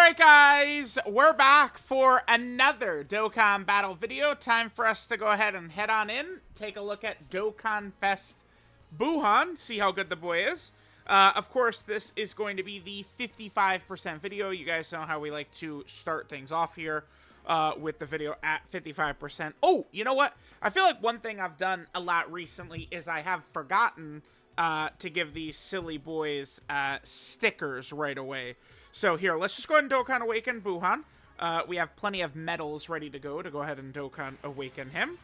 Alright guys, we're back for another Dokkan battle video. Time for us to go ahead and head on in, take a look at DOKKANFEST BUUHAN, see how good the boy is. Of course, this is going to be the 55% video. You guys know how we like to start things off here with the video at 55%. Oh, you know what? I feel like one thing I've done a lot recently is I have forgotten to give these silly boys stickers right away. So here, let's just go ahead and Dokkan Awaken BUUHAN. We have plenty of medals ready to go ahead and Dokkan Awaken him.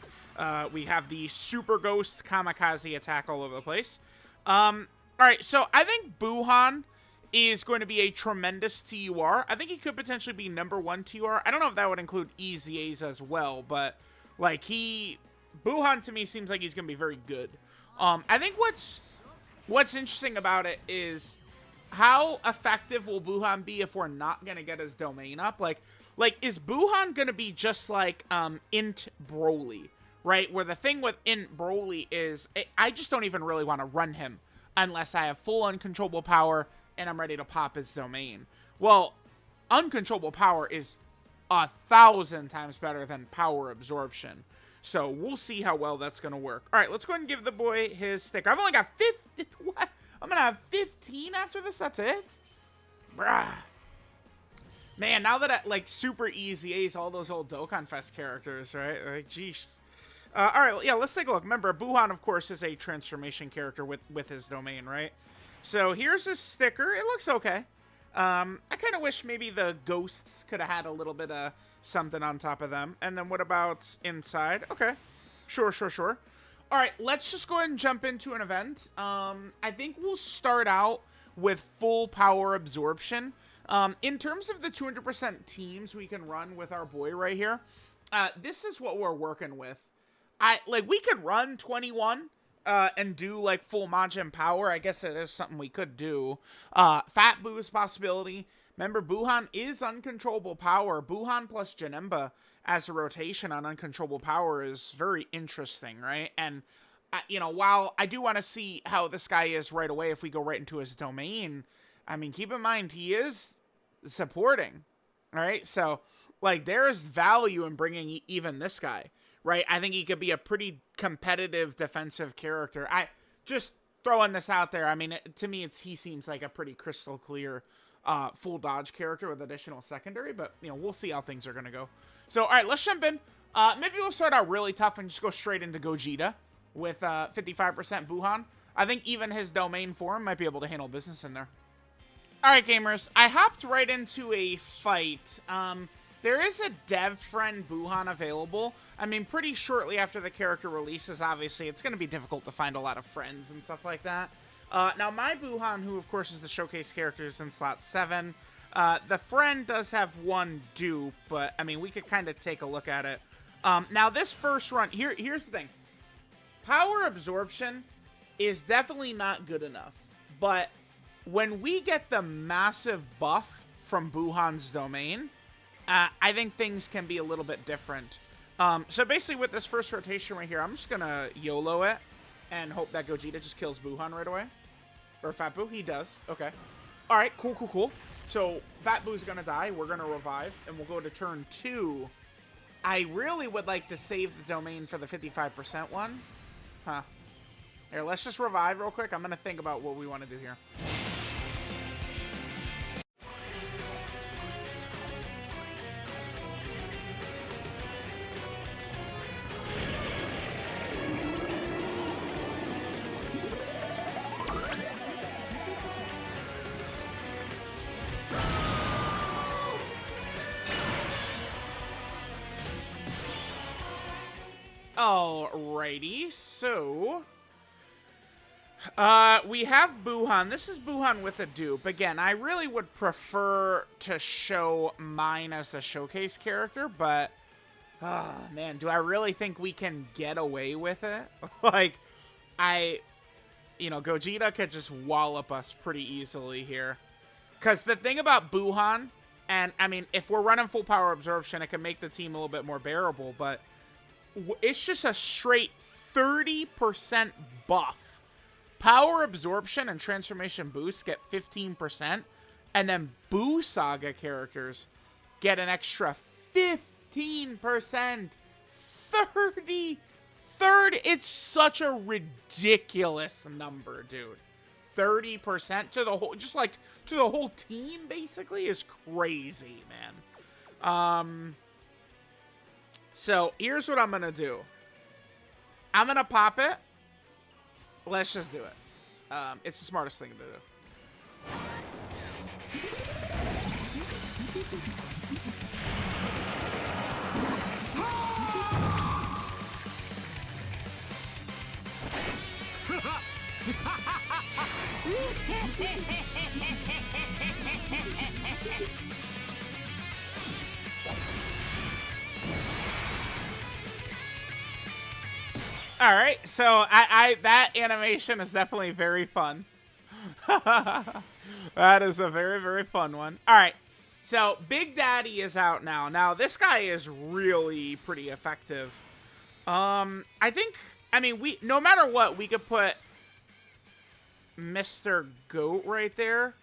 We have the Super Ghost Kamikaze attack all over the place. Alright, so I think BUUHAN is going to be a tremendous TUR. I think he could potentially be #1 TUR. I don't know if that would include EZAs as well, but like BUUHAN to me seems like he's going to be very good. I think what's interesting about it is how effective will BUUHAN be if we're not going to get his domain up? Like is BUUHAN going to be just like Int Broly, right? Where the thing with Int Broly is I just don't even really want to run him unless I have full uncontrollable power and I'm ready to pop his domain. Well, uncontrollable power is 1,000 times better than power absorption. So we'll see how well that's going to work. All right, let's go ahead and give the boy his sticker. I've only got 50. What? I'm going to have 15 after this? That's it? Bruh. Man, now that I, like, super easy ace all those old DOKKANFEST characters, right? Like, jeez. All right, yeah, let's take a look. Remember, BUUHAN, of course, is a transformation character with his domain, right? So here's his sticker. It looks okay. I kind of wish maybe the ghosts could have had a little bit of something on top of them. And then what about inside? Okay. Sure. All right, let's just go ahead and jump into an event. I think we'll start out with full power absorption. In terms of the 200% teams we can run with our boy right here, this is what we're working with. We could run 21 and do like full Majin power. I guess it is something we could do. Fat Boo's possibility. Remember, BUUHAN is uncontrollable power. BUUHAN plus Janemba as a rotation on uncontrollable power is very interesting, right? And, you know, while I do want to see how this guy is right away if we go right into his domain, I mean, keep in mind, he is supporting, right? So, like, there is value in bringing even this guy, right? I think he could be a pretty competitive defensive character. I just throwing this out there. I mean, to me, he seems like a pretty crystal clear full dodge character with additional secondary, but, you know, we'll see how things are going to go. So, all right, let's jump in. Maybe we'll start out really tough and just go straight into Gogeta with 55% BUUHAN. I think even his domain form might be able to handle business in there. All right, gamers, I hopped right into a fight. There is a dev friend BUUHAN available. I mean, pretty shortly after the character releases, obviously, it's going to be difficult to find a lot of friends and stuff like that. Now, my BUUHAN, who, of course, is the showcase character, is in slot 7. The friend does have one dupe, but, I mean, we could kind of take a look at it. Now, this first run, here's the thing. Power absorption is definitely not good enough, but when we get the massive buff from BUUHAN's domain, I think things can be a little bit different. So basically with this first rotation right here, I'm just going to YOLO it and hope that Gogeta just kills BUUHAN right away. Or Fat Boo, he does. Okay. All right, cool. So Fat Boo's going to die. We're going to revive, and we'll go to turn 2. I really would like to save the domain for the 55% one. Huh. Here, let's just revive real quick. I'm going to think about what we want to do here. Alrighty, so we have BUUHAN. This is BUUHAN with a dupe. Again, I really would prefer to show mine as the showcase character, but man, do I really think we can get away with it? Like, you know, Gogeta could just wallop us pretty easily here. Because the thing about BUUHAN, and I mean, if we're running full power absorption, it can make the team a little bit more bearable, but it's just a straight 30% buff. Power absorption and transformation boost get 15%. And then Boo Saga characters get an extra 15%. 30. It's such a ridiculous number, dude. 30% to the whole, just like to the whole team, basically, is crazy, man. So here's what I'm gonna do. I'm gonna pop it. Let's just do it. It's the smartest thing to do. All right, so that animation is definitely very fun. That is a very, very fun one. All right, so Big Daddy is out now. Now, this guy is really pretty effective. I think, I mean, no matter what, we could put Mr. Goat right there.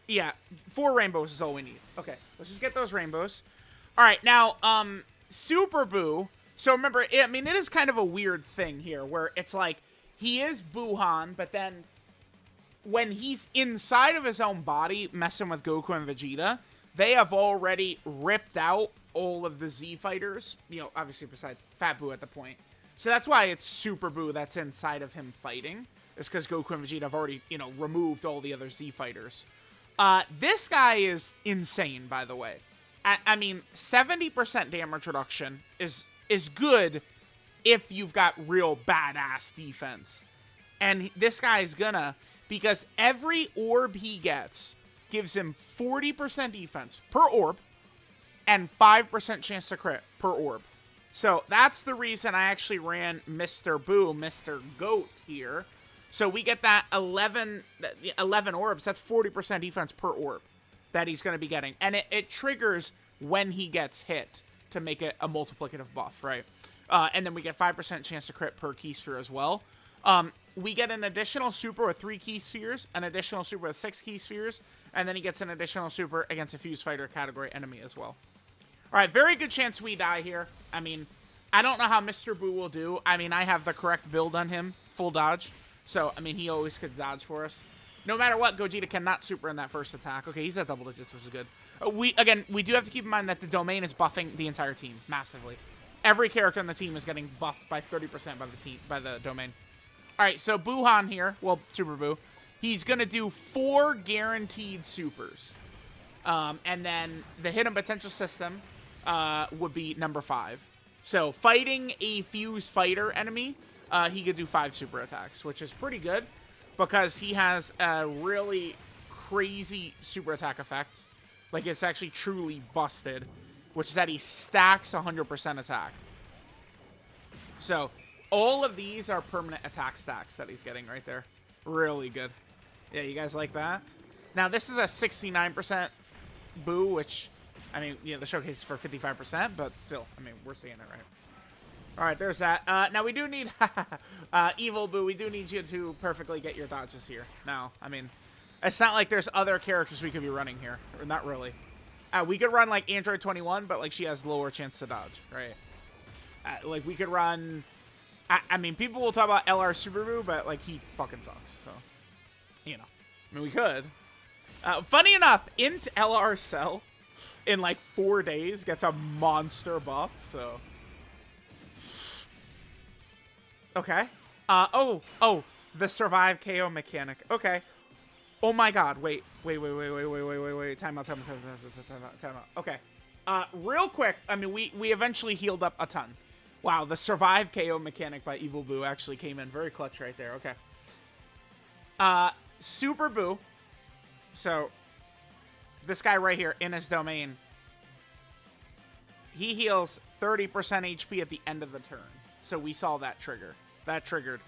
Yeah, 4 rainbows is all we need. Okay, let's just get those rainbows. All right, now, Super Boo. So remember, I mean, it is kind of a weird thing here where it's like he is Buuhan, but then when he's inside of his own body messing with Goku and Vegeta, they have already ripped out all of the Z fighters, you know, obviously besides Fat Boo at the point. So that's why it's Super Boo that's inside of him fighting. It's because Goku and Vegeta have already, you know, removed all the other Z fighters. This guy is insane, by the way. I mean, 70% damage reduction is good if you've got real badass defense. And this guy's gonna, because every orb he gets gives him 40% defense per orb and 5% chance to crit per orb. So that's the reason I actually ran Mr. Boo, Mr. Goat here. So we get that 11 orbs. That's 40% defense per orb that he's going to be getting. And it triggers when he gets hit to make it a multiplicative buff, right? And then we get 5% chance to crit per key sphere as well. We get an additional super with 3 key spheres, an additional super with 6 key spheres, and then he gets an additional super against a fused fighter category enemy as well. All right, very good chance we die here. I mean, I don't know how Mr. Boo will do. I mean, I have the correct build on him, full dodge. So, I mean, he always could dodge for us. No matter what, Gogeta cannot super in that first attack. Okay, he's at double digits, which is good. We do have to keep in mind that the domain is buffing the entire team massively. Every character on the team is getting buffed by 30% by the domain. All right, so Buuhan here, well, Super Boo, he's going to do 4 guaranteed supers. And then the hidden potential system would be number 5. So fighting a fused fighter enemy, he could do 5 super attacks, which is pretty good because he has a really crazy super attack effect. Like, it's actually truly busted, which is that he stacks 100% attack. So all of these are permanent attack stacks that he's getting right there. Really good. Yeah, you guys like that? Now, this is a 69% Boo, which, I mean, you know, the showcase is for 55%, but still, I mean, we're seeing it, right? All right, there's that. Now, we do need, Evil Boo, we do need you to perfectly get your dodges here. Now, I mean, it's not like there's other characters we could be running here. Or not really. We could run, like, Android 21, but, like, she has lower chance to dodge, right? Like, we could run, I mean, people will talk about LR Super Boo, but, like, he fucking sucks, so, you know. I mean, we could. Funny enough, Int LR Cell in, like, 4 days gets a monster buff, so. Okay. Oh, the survive KO mechanic. Okay. Oh my god, wait. Time out. Okay. Real quick, I mean, we eventually healed up a ton. Wow, the survive KO mechanic by Evil Boo actually came in very clutch right there. Okay. Super Boo. So, this guy right here in his domain, he heals 30% HP at the end of the turn. So we saw that trigger. That triggered.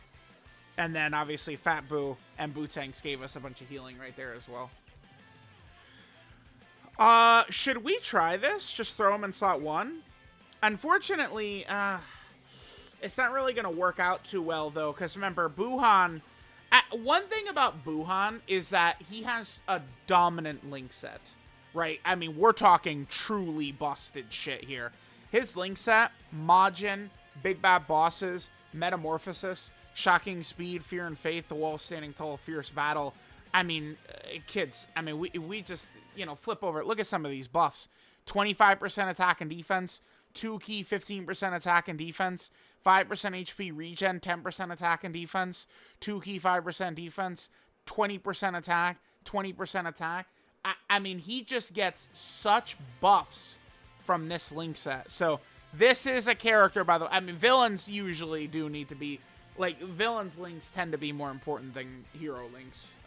And then, obviously, Fat Boo and Bootanks gave us a bunch of healing right there as well. Should we try this? Just throw him in slot 1? Unfortunately, it's not really going to work out too well, though. Because remember, Buuhan One thing about Buuhan is that he has a dominant link set, right? I mean, we're talking truly busted shit here. His link set, Majin, Big Bad Bosses, Metamorphosis, Shocking Speed, Fear and Faith, The Wall Standing Tall, Fierce Battle. I mean, kids, I mean, we just, you know, flip over it. Look at some of these buffs. 25% attack and defense, 2 key, 15% attack and defense, 5% HP regen, 10% attack and defense, 2 key, 5% defense, 20% attack, 20% attack. I mean, he just gets such buffs from this link set. So this is a character, by the way. I mean, villains usually do need to be, like, villains links tend to be more important than hero links.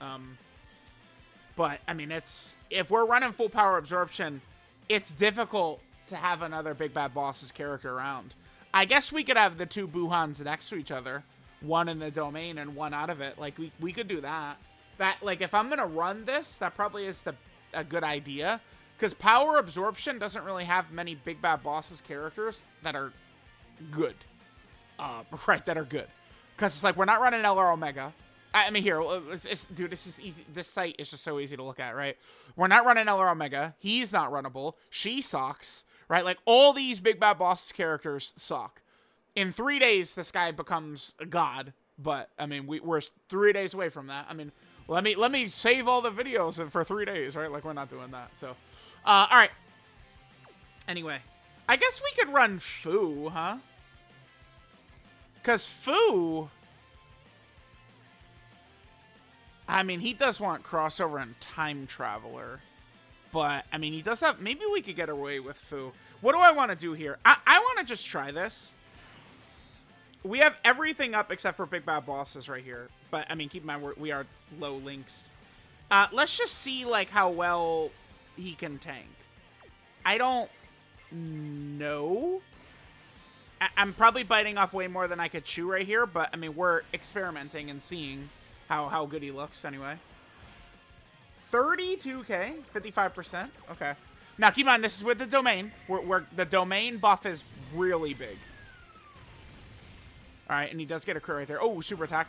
But, I mean, if we're running full power absorption, it's difficult to have another Big Bad Boss's character around. I guess we could have the 2 Buuhans next to each other, one in the domain and one out of it. Like, we could do that. That, like, if I'm gonna run this, that probably is a good idea, because power absorption doesn't really have many Big Bad Boss's characters that are good. Right, that are good. Because it's like, we're not running LR Omega. I mean, here, dude, it's just easy. This site is just so easy to look at, right? We're not running LR Omega. He's not runnable. She sucks, right? Like, all these Big Bad Boss's characters suck. In 3 days, this guy becomes a god. But, I mean, we're 3 days away from that. I mean, let me save all the videos for 3 days, right? Like, we're not doing that. So, all right. Anyway, I guess we could run Fu, huh? Because Fu, I mean, he does want crossover and time traveler. But, I mean, he does have, maybe we could get away with Fu. What do I want to do here? I want to just try this. We have everything up except for Big Bad Bosses right here. But, I mean, keep in mind, we are low links. Let's just see, like, how well he can tank. I don't know. I'm probably biting off way more than I could chew right here. But, I mean, we're experimenting and seeing how good he looks anyway. 32k, 55%. Okay. Now, keep in mind, this is with the domain. The domain buff is really big. All right, and he does get a crit right there. Oh, super attack.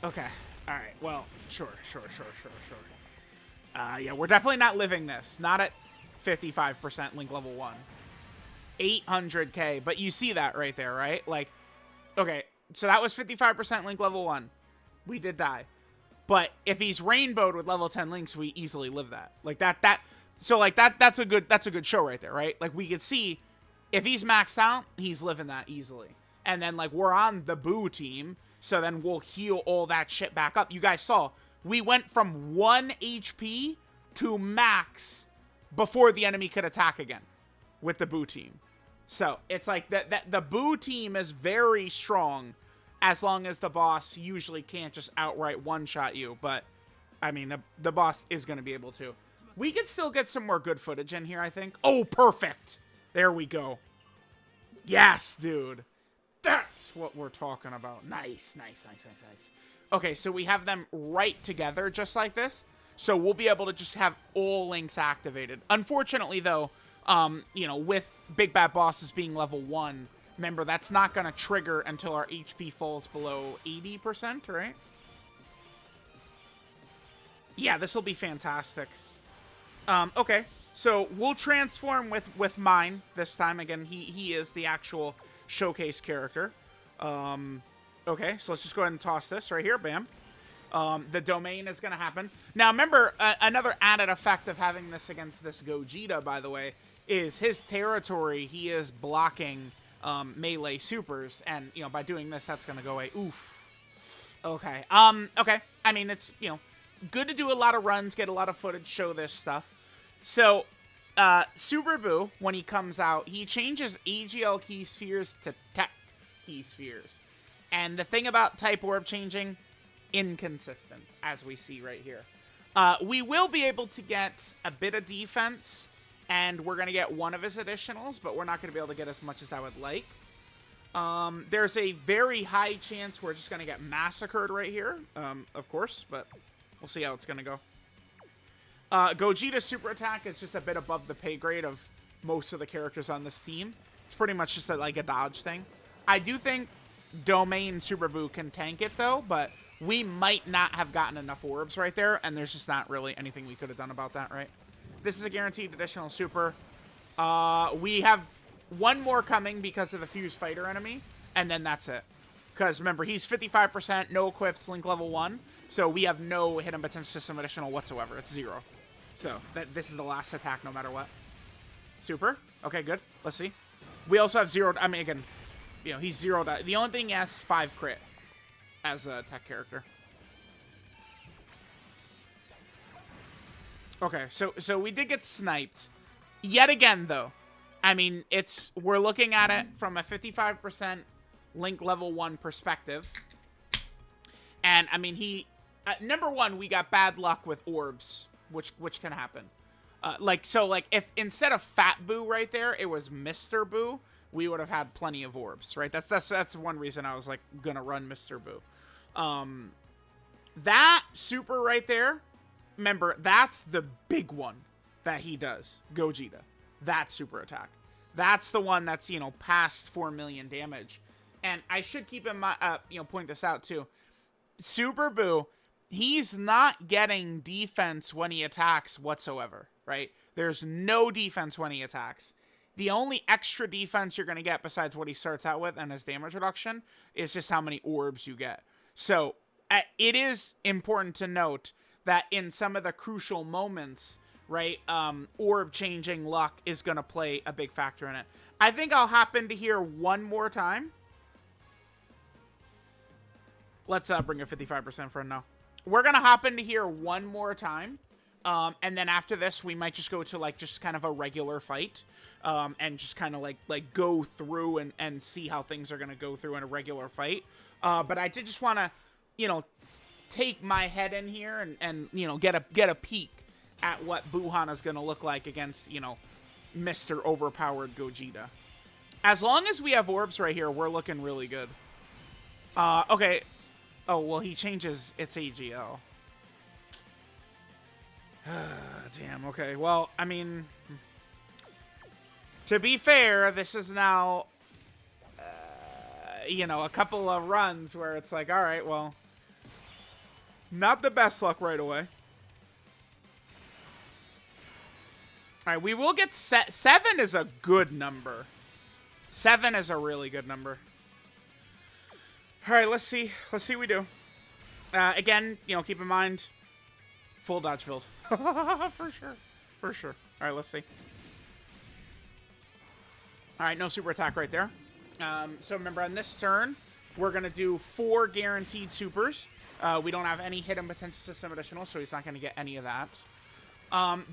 Okay. All right. Well, sure. Yeah, we're definitely not living this. Not at 55% link level 1. 800k. But you see that right there, right? Like, okay. So that was 55% link level 1. We did die. But if he's rainbowed with level 10 links, we easily live that. Like so like that's a good show right there, right? Like, we could see if he's maxed out, he's living that easily. And then, like, we're on the Boo team, so then we'll heal all that shit back up. You guys saw, we went from 1 HP to max before the enemy could attack again with the Boo team. So, it's like, the Boo team is very strong as long as the boss usually can't just outright one-shot you. But, I mean, the boss is going to be able to. We could still get some more good footage in here, I think. Oh, perfect! There we go. Yes, dude. That's what we're talking about. Nice. Okay, so we have them right together just like this. So we'll be able to just have all links activated. Unfortunately, though, you know, with Big Bad Bosses being level 1, remember, that's not going to trigger until our HP falls below 80%, right? Yeah, this will be fantastic. Okay, so we'll transform with mine this time. Again, he is the actual showcase character. Okay, so let's just go ahead and toss this right here. Bam. The domain is going to happen. Now, remember, another added effect of having this against this Gogeta, by the way, is his territory. He is blocking melee supers, and, you know, by doing this, that's going to go away. Oof. Okay. Okay. I mean, it's, you know, good to do a lot of runs, get a lot of footage, show this stuff. So, Super Boo, when he comes out, he changes AGL key spheres to Tech key spheres. And the thing about type orb changing, inconsistent, as we see right here. We will be able to get a bit of defense, and we're going to get one of his additionals, but we're not going to be able to get as much as I would like. There's a very high chance we're just going to get massacred right here, of course, but we'll see how it's going to go. Gogeta's super attack is just a bit above the pay grade of most of the characters on this team. It's pretty much just like a dodge thing. I do think Domain Super Boo can tank it, though, but we might not have gotten enough orbs right there, and there's just not really anything we could have done about that, right? This is a guaranteed additional super. We have one more coming because of the fused fighter enemy, and then that's it. Because remember, he's 55%, no equips, link level 1, so we have no hidden potential system additional whatsoever. It's 0. So this is the last attack no matter what. Super. Okay, good. Let's see. We also have 0. I mean, again, you know, he's 0. The only thing he has 5 crit as a tech character. Okay, so we did get sniped. Yet again, though. I mean, we're looking at it from a 55% link level 1 perspective. And, I mean, number one, we got bad luck with orbs, which can happen. Like, if instead of Fat Boo right there, it was Mr. Boo, we would have had plenty of orbs, right? That's one reason I was, like, gonna run Mr. Boo. That super right there, remember, that's the big one that he does, Gogeta. That super attack. That's the one that's, you know, past 4 million damage. And I should keep in mind, you know, point this out too. Super Boo, he's not getting defense when he attacks whatsoever, right? There's no defense when he attacks. The only extra defense you're going to get besides what he starts out with and his damage reduction is just how many orbs you get. So it is important to note that in some of the crucial moments, right, orb changing luck is going to play a big factor in it. I think I'll hop into here one more time. Let's bring a 55% friend now. We're going to hop into here one more time. And then after this, we might just go to, like, just kind of a regular fight. And just kind of, like go through and see how things are going to go through in a regular fight. But I did just want to, you know, take my head in here and you know, get a peek at what Buuhan is going to look like against, you know, Mr. Overpowered Gogeta. As long as we have orbs right here, we're looking really good. Okay. Oh, well, he changes its AGL. Damn, okay. Well, I mean, to be fair, this is now, you know, a couple of runs where it's like, all right, well, not the best luck right away. All right, we will get 7 is a good number. 7 is a really good number. All right, let's see. Let's see what we do. Again, you know, keep in mind, full dodge build. For sure. For sure. All right, let's see. All right, no super attack right there. So remember, on this turn, we're going to do 4 guaranteed supers. We don't have any hidden potential system additional, so he's not going to get any of that.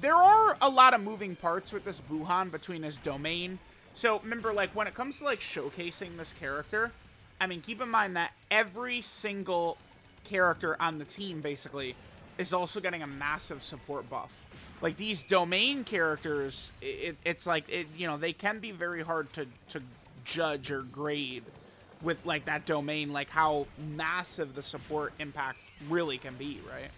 There are a lot of moving parts with this Buuhan between his domain. So remember, like, when it comes to, like, showcasing this character, I mean, keep in mind that every single character on the team, basically, is also getting a massive support buff. Like, these domain characters, it's like, you know, they can be very hard to judge or grade with, like, that domain, like, how massive the support impact really can be, right?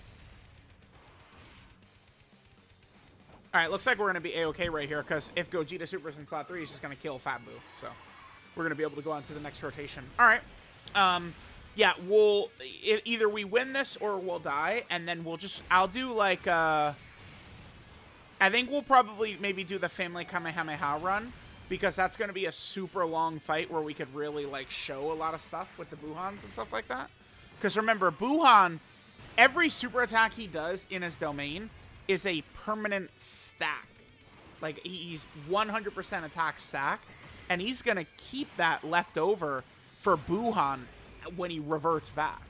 Alright, looks like we're going to be A-okay right here, because if Gogeta Supers in slot 3, he's just going to kill Fat Boo, so we're going to be able to go on to the next rotation. Alright, yeah, we'll, either we win this or we'll die, and then we'll just, I'll do, like, I think we'll probably maybe do the Family Kamehameha run, because that's going to be a super long fight where we could really, like, show a lot of stuff with the Buuhans and stuff like that. Because remember, Buuhan, every super attack he does in his domain is a permanent stack. Like, he's 100% attack stack, and he's going to keep that left over for Buuhan when he reverts back.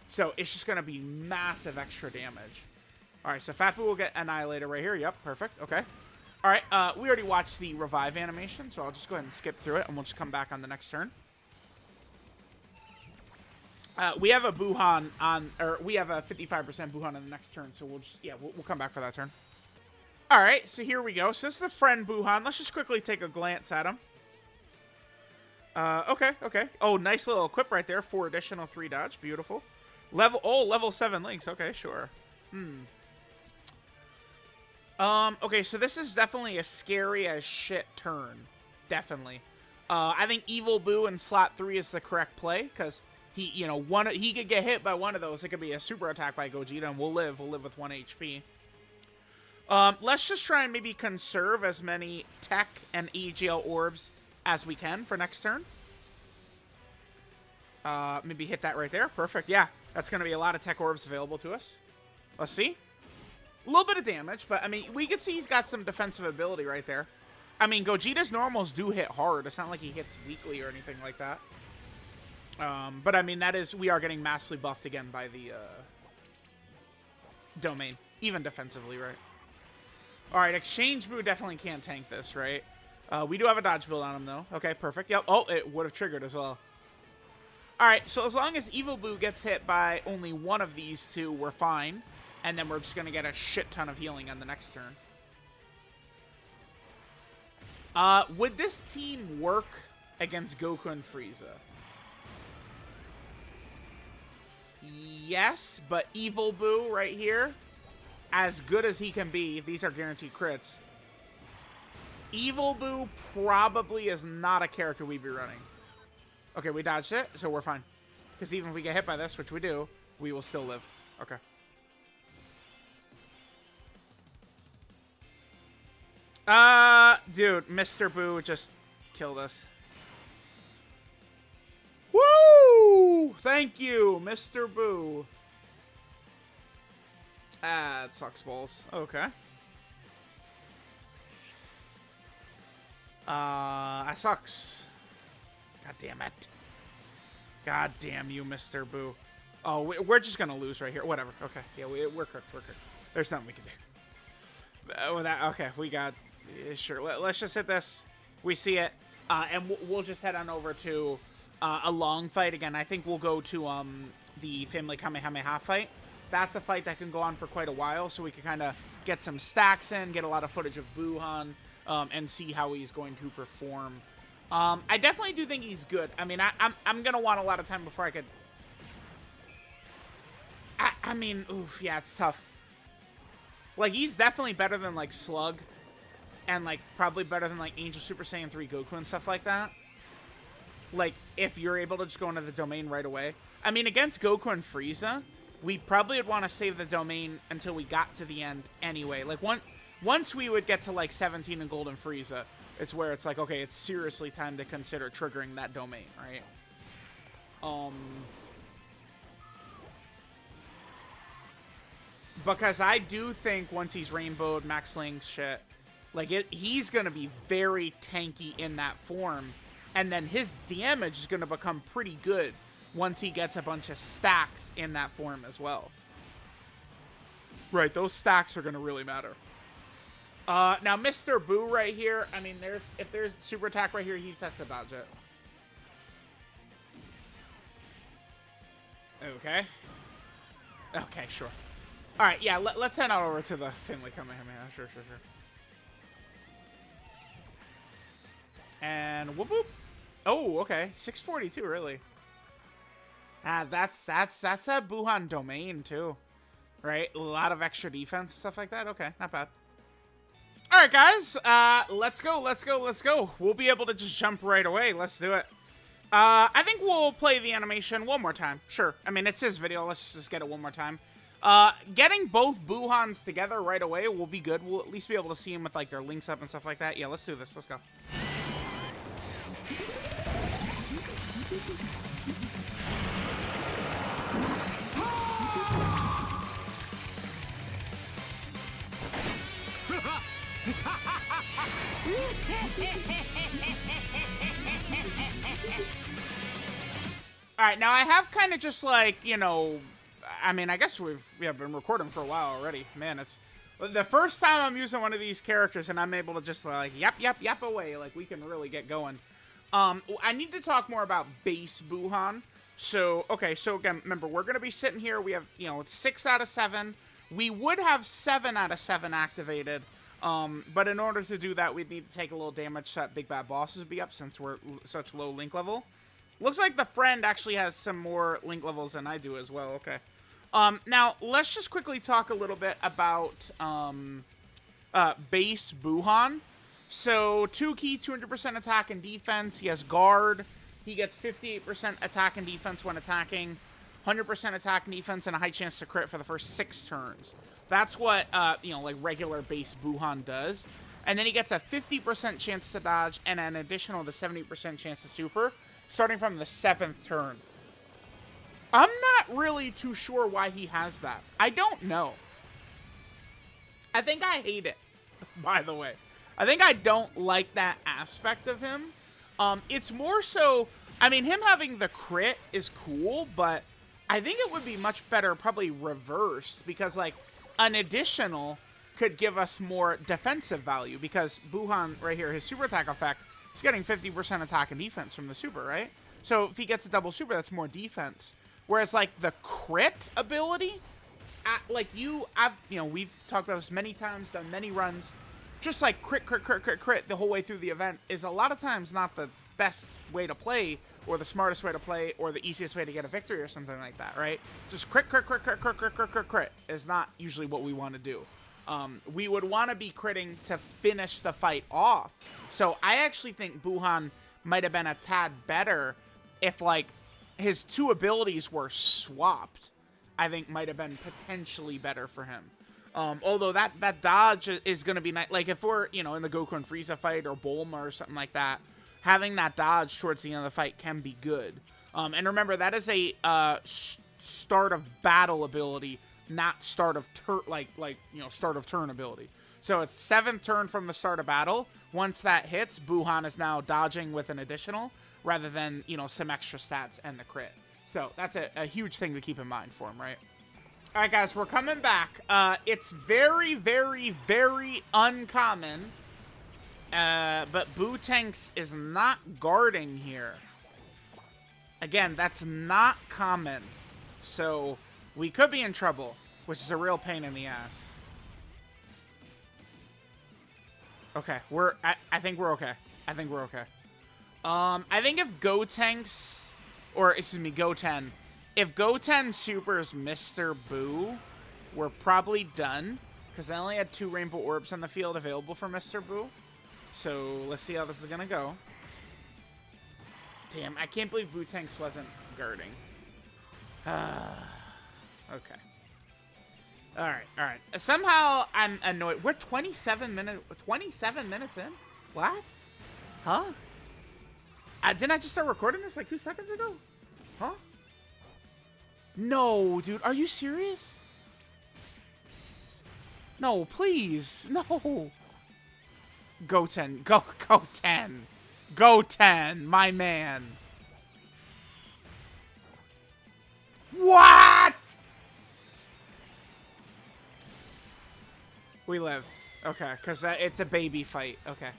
So it's just going to be massive extra damage. All right, so Fat Boo will get annihilated right here. Yep, perfect. Okay. All right, we already watched the revive animation, so I'll just go ahead and skip through it, and we'll just come back on the next turn. We have a Buuhan on, or we have a 55% Buuhan on the next turn, so we'll just, yeah, we'll come back for that turn. All right, so here we go. So this is the friend Buuhan. Let's just quickly take a glance at him. Okay. Oh, nice little equip right there. 4 additional 3 dodge. Beautiful. Level 7 links. Okay, sure. Okay, so this is definitely a scary as shit turn. Definitely. I think Evil Boo in slot 3 is the correct play, because he, you know, he could get hit by one of those. It could be a super attack by Gogeta, and we'll live with 1 HP. Let's just try and maybe conserve as many tech and EGL orbs as we can for next turn. Maybe hit that right there. Perfect. Yeah, that's going to be a lot of tech orbs available to us. Let's see. A little bit of damage, but, I mean, we can see he's got some defensive ability right there. I mean, Gogeta's normals do hit hard. It's not like he hits weakly or anything like that. But, I mean, we are getting massively buffed again by the domain, even defensively, right? All right, Exchange Boo definitely can't tank this, right? We do have a dodge build on him, though. Okay, perfect. Yep. Oh, it would have triggered as well. All right, so as long as Evil Boo gets hit by only one of these two, we're fine. And then we're just going to get a shit ton of healing on the next turn. Would this team work against Goku and Frieza? Yes, but Evil Boo right here, as good as he can be, these are guaranteed crits. Evil Boo probably is not a character we'd be running. Okay, we dodged it, so we're fine. Because even if we get hit by this, which we do, we will still live. Okay. Dude, Mr. Boo just killed us. Woo! Thank you, Mr. Boo. Ah, it sucks balls. Okay. That sucks. God damn it. God damn you, Mr. Boo. Oh, we're just gonna lose right here. Whatever. Okay. Yeah, we're cooked. We're cooked. There's nothing we can do. Okay, we got... Sure, let's just hit this. We see it. And we'll just head on over to a long fight. Again, I think we'll go to the Family Kamehameha fight. That's a fight that can go on for quite a while, so we can kind of get some stacks in, get a lot of footage of Buuhan, and see how he's going to perform. I definitely do think he's good. I mean, I'm going to want a lot of time before I could... I mean, oof, yeah, it's tough. Like, he's definitely better than, like, Slug. And, like, probably better than, like, Angel Super Saiyan 3 Goku and stuff like that. Like, if you're able to just go into the domain right away. I mean, against Goku and Frieza, we probably would want to save the domain until we got to the end anyway. Like, once we would get to, like, 17 and Golden Frieza, it's where it's like, okay, it's seriously time to consider triggering that domain, right? Because I do think once he's rainbowed, Max Link's shit, like, he's going to be very tanky in that form. And then his damage is going to become pretty good once he gets a bunch of stacks in that form as well. Right, those stacks are going to really matter. Now, Mr. Boo right here, I mean, if there's super attack right here, he just has to dodge it. Okay. Okay, sure. All right, yeah, let's head on over to the Family Kamehameha. Sure. And whoop whoop. Oh, okay. 642, really. That's a Buuhan domain too, right? A lot of extra defense, stuff like that. Okay, not bad. All right, guys. Let's go. We'll be able to just jump right away. Let's do it. I think we'll play the animation one more time. Sure. I mean, it's his video. Let's just get it one more time. Getting both Buuhans together right away will be good. We'll at least be able to see them with, like, their links up and stuff like that. Yeah, let's do this. Let's go. Alright, now I have kind of just, like, you know, I mean, I guess we've been recording for a while already. Man, it's the first time I'm using one of these characters and I'm able to just, like, yap away. Like, we can really get going. I need to talk more about base Buuhan. So, okay, so again, remember, we're going to be sitting here. We have, you know, it's 6 out of 7. We would have 7 out of 7 activated. But in order to do that, we'd need to take a little damage so that Big Bad Bosses would be up since we're such low link level. Looks like the friend actually has some more link levels than I do as well. Okay. Now, let's just quickly talk a little bit about base Buuhan. So, 2 key, 200% attack and defense. He has guard. he gets 58% attack and defense when attacking, 100% attack and defense, and a high chance to crit for the first 6 turns. That's what, you know, like regular base Buuhan does. And then he gets a 50% chance to dodge and an additional to 70% chance to super, starting from the 7th turn. I'm not really too sure why he has that. I don't know. I think I hate it, by the way. I think I don't like that aspect of him. It's more so, I mean, him having the crit is cool, but I think it would be much better probably reversed, because, like, an additional could give us more defensive value, because Buuhan right here, his super attack effect, is getting 50% attack and defense from the super, right? So if he gets a double super, that's more defense. Whereas, like, the crit ability, like, you know, we've talked about this many times, done many runs, just like crit the whole way through the event is a lot of times not the best way to play, or the smartest way to play, or the easiest way to get a victory or something like that, right? Just crit is not usually what we want to do. We would want to be critting to finish the fight off. So I actually think Buuhan might have been a tad better if, like, his 2 abilities were swapped. I think might have been potentially better for him. Although that dodge is going to be nice. Like, if we're, you know, in the Goku and Frieza fight or Bulma or something like that, having that dodge towards the end of the fight can be good. And remember, that is a start of battle ability, not start of turn, like you know, start of turn ability. So it's 7th turn from the start of battle. Once that hits, Buuhan is now dodging with an additional, rather than, you know, some extra stats and the crit. So that's a huge thing to keep in mind for him, right? All right, guys, we're coming back. It's very, very, very uncommon, but Bootanks is not guarding here. Again, that's not common, so we could be in trouble, which is a real pain in the ass. Okay, I think we're okay. I think we're okay. I think if Gotenks, or excuse me, Goten, if Goten supers Mr. Boo, we're probably done, because I only had 2 Rainbow Orbs on the field available for Mr. Boo. So let's see how this is gonna go. Damn, I can't believe Bootanks wasn't guarding. Okay. Alright. Somehow I'm annoyed. We're 27 minutes in? What? Huh? Didn't I just start recording this like 2 seconds ago? Huh? No, dude. Are you serious? No, please. No. Goten. Goten. Goten, my man. What? We lived. Okay, because it's a baby fight. Okay.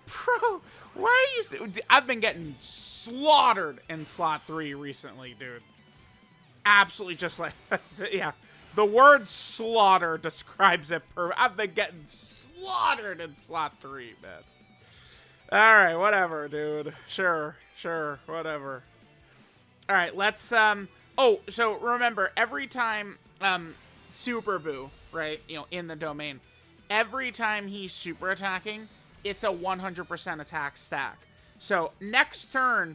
Bro, why are you... I've been getting slaughtered in slot 3 recently, dude. Absolutely just like... yeah. The word slaughter describes it perfectly. I've been getting slaughtered in slot 3, man. Alright, whatever, dude. Sure, whatever. Alright, let's... Oh, so remember, every time... Super Boo, right? You know, in the domain. Every time he's super attacking, it's a 100% attack stack. So next turn,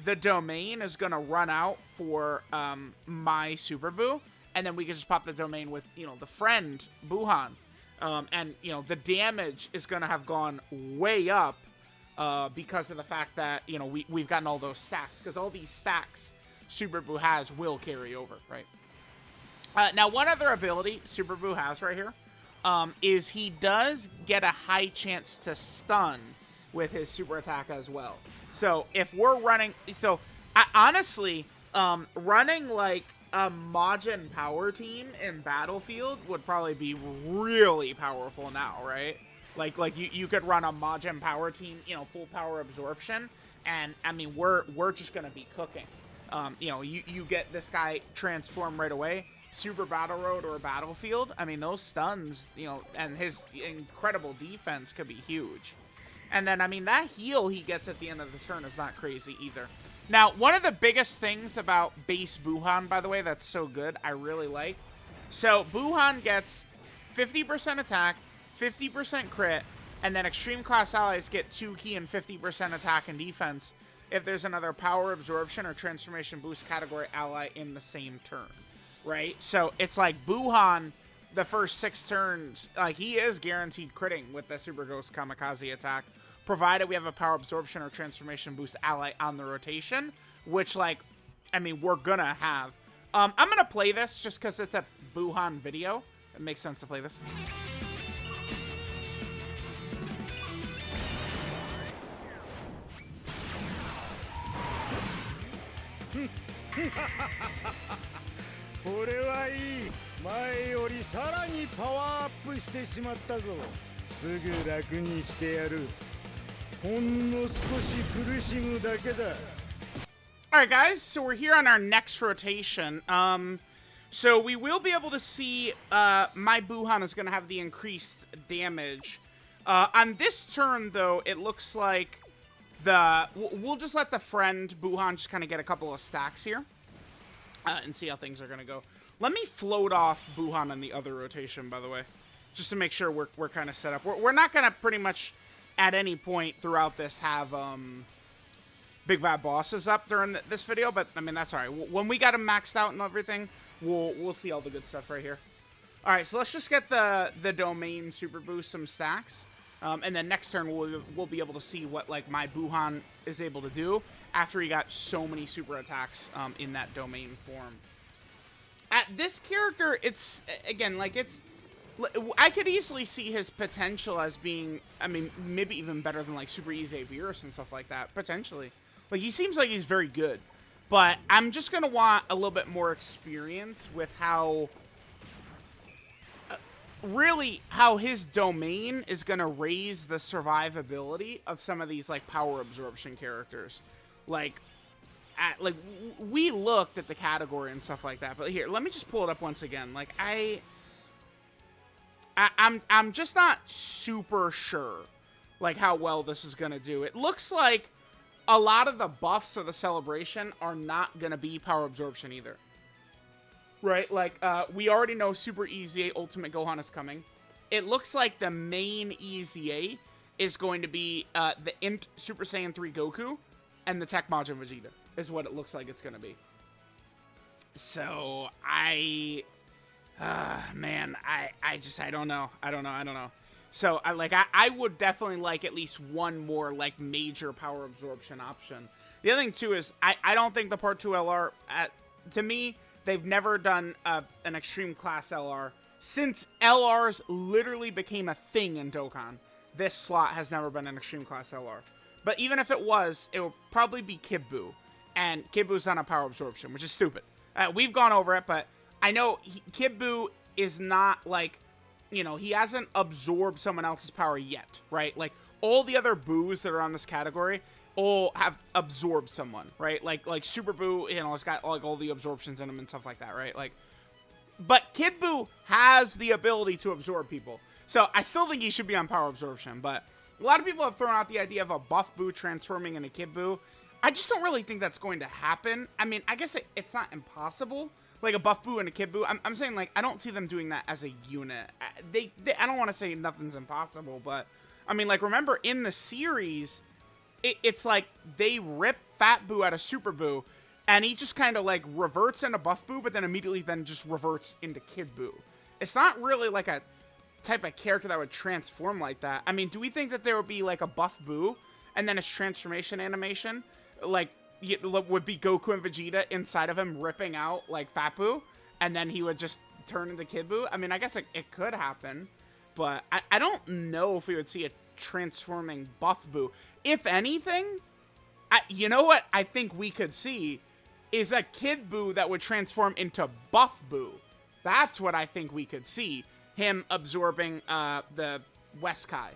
the domain is going to run out for my Super Boo. And then we can just pop the domain with, you know, the friend, Buuhan. And, you know, the damage is going to have gone way up because of the fact that, you know, we've gotten all those stacks. Because all these stacks Super Boo has will carry over, right? Now, one other ability Super Boo has right here is he does get a high chance to stun with his super attack as well. So if we're running... So, honestly, running like a Majin Power team in Battlefield would probably be really powerful now, right? Like you could run a Majin Power team, you know, full power absorption, and I mean we're just gonna be cooking. You know, you get this guy transform right away. Super Battle Road or Battlefield, I mean, those stuns, you know, and his incredible defense could be huge. And then, I mean, that heal he gets at the end of the turn is not crazy either. Now, one of the biggest things about base Buuhan, by the way, that's so good, I really like. So, Buuhan gets 50% attack, 50% crit, And then extreme class allies get 2 key and 50% attack and defense if there's another power absorption or transformation boost category ally in the same turn, right? So it's like Buuhan, the first 6 turns, like he is guaranteed critting with the Super Ghost Kamikaze attack, provided we have a power absorption or transformation boost ally on the rotation, which, like, I mean, we're gonna have. I'm gonna play this just because it's a Buuhan video. It makes sense to play this. Alright guys, so we're here on our next rotation. So we will be able to see my Buuhan is going to have the increased damage. On this turn, though, it looks like we'll just let the friend Buuhan just kind of get a couple of stacks here and see how things are going to go. Let me float off Buuhan on the other rotation, by the way, just to make sure we're kind of set up. We're not going to pretty much at any point throughout this have Big Bad Bosses up during this video, but I mean, that's all right. When we got him maxed out and everything, we'll see all the good stuff right here. All right, so let's just get the domain super boost some stacks. And then next turn, we'll be able to see what, like, my Buuhan is able to do after he got so many super attacks in that domain form. At this character, it's, again, like, I could easily see his potential as being, I mean, maybe even better than, like, Super Easy Beerus and stuff like that, potentially. Like, he seems like he's very good. But I'm just going to want a little bit more experience with how... really how his domain is going to raise the survivability of some of these, like, power absorption characters. Like, we looked at the category and stuff like that, but here, let me just pull it up once again. Like, I'm just not super sure, like, how well this is going to do. It looks like a lot of the buffs of the celebration are not going to be power absorption either. Right, like, we already know Super EZA Ultimate Gohan is coming. It looks like the main EZA is going to be the Int Super Saiyan 3 Goku and the Tech Majin Vegeta, is what it looks like it's going to be. So, man, I don't know. I don't know. So, I would definitely like at least one more, like, major power absorption option. The other thing, too, is I don't think the Part 2 LR, to me... They've never done an extreme class LR. Since LRs literally became a thing in Dokkan, this slot has never been an extreme class LR. But even if it was, it would probably be Kid Buu. And Kid Buu's on a power absorption, which is stupid. We've gone over it, but I know Kid Buu is not, like, you know, he hasn't absorbed someone else's power yet, right? Like, all the other Buus that are on this category... all have absorbed someone, right? Like Super Buu, you know, it's got like all the absorptions in him and stuff like that, right? Like, but Kid Buu has the ability to absorb people. So I still think he should be on power absorption, but a lot of people have thrown out the idea of a buff Buu transforming into Kid Buu. I just don't really think that's going to happen. I mean, I guess it's not impossible, like a buff Buu and a Kid Buu. I'm saying, like, I don't see them doing that as a unit. I don't want to say nothing's impossible, but I mean, like, remember in the series, it's like they rip Fat Buu out of Super Buu, and he just kind of, like, reverts into Buff Buu, but then immediately then just reverts into Kid Buu. It's not really, like, a type of character that would transform like that. I mean, do we think that there would be, like, a Buff Buu, and then his transformation animation, like, would be Goku and Vegeta inside of him ripping out, like, Fat Buu, and then he would just turn into Kid Buu? I mean, I guess it could happen, but I don't know if we would see a transforming Buff Buu. If anything, you know what I think we could see is a Kid Buu that would transform into Buff Buu. That's what I think we could see. Him absorbing the West Kai.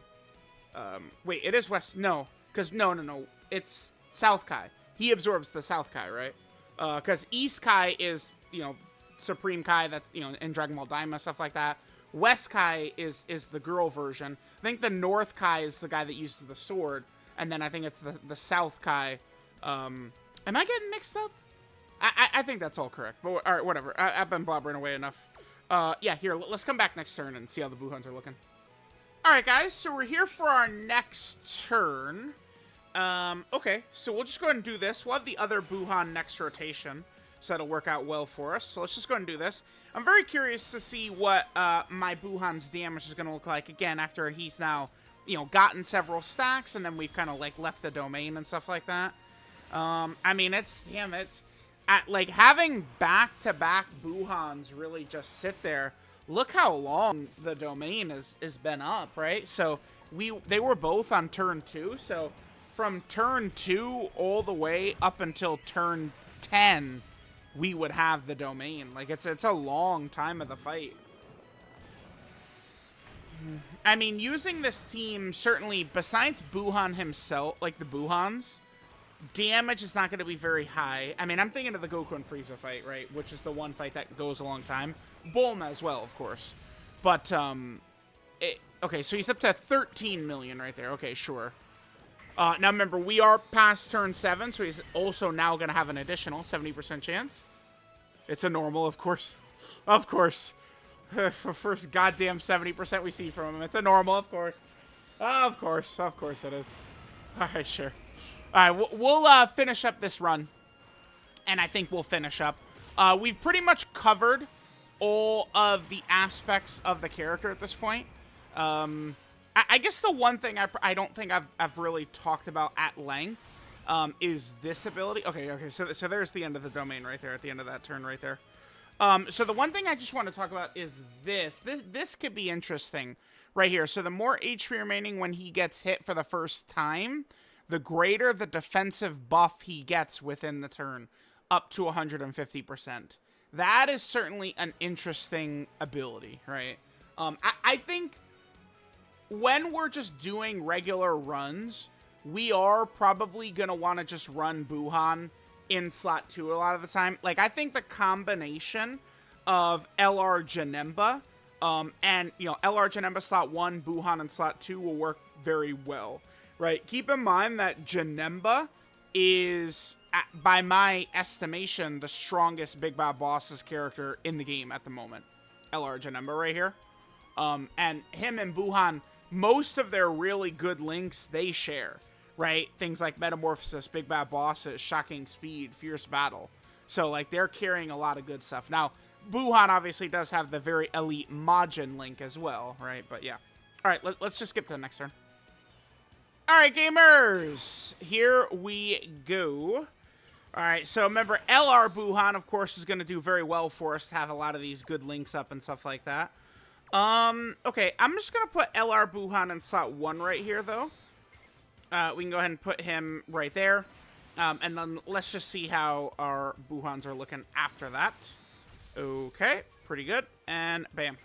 Wait, it is West... No, because no. It's South Kai. He absorbs the South Kai, right? Because East Kai is, you know, Supreme Kai, that's, you know, in Dragon Ball Daima, stuff like that. West Kai is the girl version. I think the North Kai is the guy that uses the sword. And then I think it's the South Kai. Am I getting mixed up? I think that's all correct. But all right, whatever. I've been blabbering away enough. Yeah, here, let's come back next turn and see how the Buuhans are looking. Alright, guys, so we're here for our next turn. Okay, so we'll just go ahead and do this. We'll have the other Buuhan next rotation, so that'll work out well for us. So let's just go ahead and do this. I'm very curious to see what my Buuhan's damage is going to look like, again, after he's now, you know, gotten several stacks, and then we've kind of, like, left the domain and stuff like that. I mean, like, having back-to-back Buuhans really just sit there. Look how long the domain has been up, right? So they were both on turn 2, so from turn 2 all the way up until turn 10, we would have the domain. Like, it's a long time of the fight. I mean, using this team, certainly, besides Buuhan himself, like the Buuhans, damage is not going to be very high. I mean, I'm thinking of the Goku and Frieza fight, right? Which is the one fight that goes a long time. Bulma as well, of course. But, okay, so he's up to 13 million right there. Okay, sure. Now, remember, we are past turn 7, so he's also now going to have an additional 70% chance. It's a normal, of course. Of course. For first goddamn 70% we see from him. It's a normal, of course. Of course it is. All right, sure. All right, we'll finish up this run, and I think we'll finish up. We've pretty much covered all of the aspects of the character at this point. I guess the one thing I don't think I've really talked about at length is this ability. Okay, so there's the end of the domain right there, at the end of that turn right there. So the one thing I just want to talk about is this could be interesting right here. So the more HP remaining when he gets hit for the first time, the greater the defensive buff he gets within the turn, up to 150%. That is certainly an interesting ability, right? I think when we're just doing regular runs, we are probably going to want to just run Buuhan in slot 2 a lot of the time. Like, I think the combination of LR Janemba and, you know, LR Janemba slot 1, Buuhan in slot 2 will work very well, right? Keep in mind that Janemba is, by my estimation, the strongest Big Bad Boss's character in the game at the moment. LR Janemba right here. And him and Buuhan, most of their really good links they share, right? Things like Metamorphosis, Big Bad Bosses, Shocking Speed, Fierce Battle. So, like, they're carrying a lot of good stuff. Now, Buuhan obviously does have the very elite Majin link as well, right? But yeah. All right, let's just skip to the next turn. All right, gamers, here we go. All right, so remember, LR Buuhan, of course, is going to do very well for us to have a lot of these good links up and stuff like that. Okay, I'm just going to put LR Buuhan in slot 1 right here, though. We can go ahead and put him right there. And then let's just see how our Buuhans are looking after that. Okay, pretty good. And bam.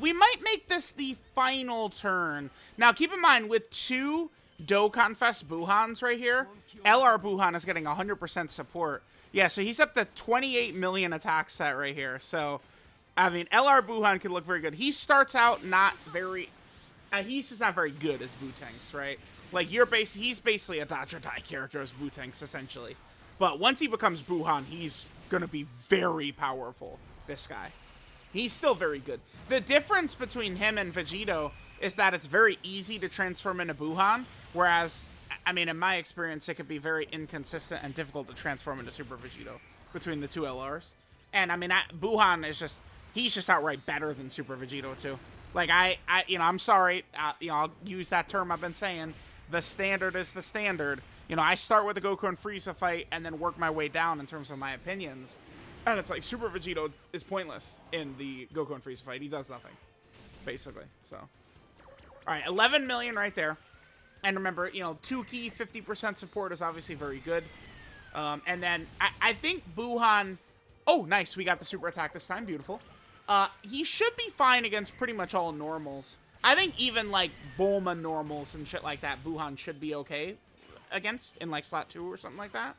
We might make this the final turn. Now, keep in mind, with 2 DOKKANFEST Buuhans right here, LR Buuhan is getting 100% support. Yeah, so he's up to 28 million attack set right here. So, I mean, LR Buuhan can look very good. He starts out not very... he's just not very good as Bootanks, right? Like, he's basically a dodge or die character as Bootanks, essentially. But once he becomes Buuhan, he's going to be very powerful, this guy. He's still very good. The difference between him and Vegito is that it's very easy to transform into Buuhan, whereas, I mean, in my experience, it could be very inconsistent and difficult to transform into Super Vegito between the 2 LRs. And, I mean, Buuhan is just, he's just outright better than Super Vegito, too. Like, you know, I'm sorry, you know, I'll use that term I've been saying. The standard is the standard. You know, I start with the Goku and Frieza fight and then work my way down in terms of my opinions. And it's like, Super Vegito is pointless in the Goku and Frieza fight. He does nothing, basically, so. All right, 11 million right there. And remember, you know, 2 key, 50% support is obviously very good. And then I think Buuhan... Oh, nice, we got the super attack this time. Beautiful. He should be fine against pretty much all normals. I think even, like, Bulma normals and shit like that, Buuhan should be okay against in, like, slot 2 or something like that.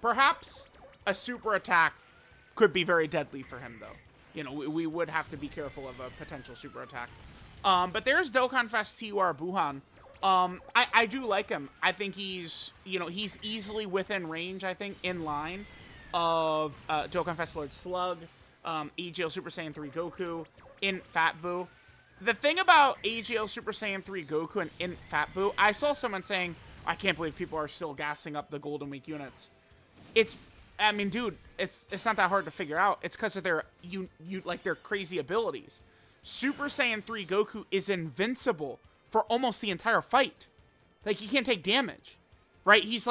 Perhaps a super attack could be very deadly for him, though. You know, we would have to be careful of a potential super attack. But there's DOKKANFEST TEQ Buuhan. I do like him. I think he's, you know, he's easily within range, I think, in line of DOKKANFEST Lord Slug, EGL Super Saiyan 3 Goku, in Fat Buu. The thing about AGL Super Saiyan 3 Goku and Int Fat Boo, I saw someone saying, I can't believe people are still gassing up the Golden Week units. I mean, dude, it's not that hard to figure out. It's because of their their crazy abilities. Super Saiyan 3 Goku is invincible for almost the entire fight. Like, he can't take damage, right? He's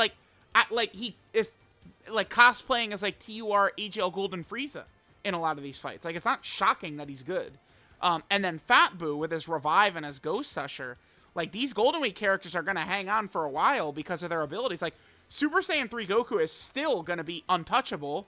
he is like cosplaying as like TUR AGL Golden Frieza in a lot of these fights. Like, it's not shocking that he's good. And then Fat Boo with his revive and his Ghost Usher, like, these Golden Week characters are gonna hang on for a while because of their abilities. Like, Super Saiyan 3 Goku is still gonna be untouchable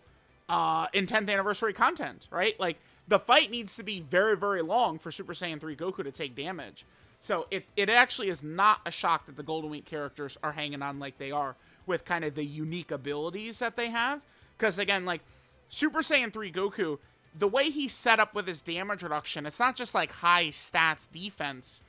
in 10th anniversary content, right? Like, the fight needs to be very, very long for Super Saiyan 3 Goku to take damage. So it actually is not a shock that the Golden Week characters are hanging on like they are with kind of the unique abilities that they have. Because, again, like, Super Saiyan 3 Goku, the way he's set up with his damage reduction, it's not just, like, high stats defense.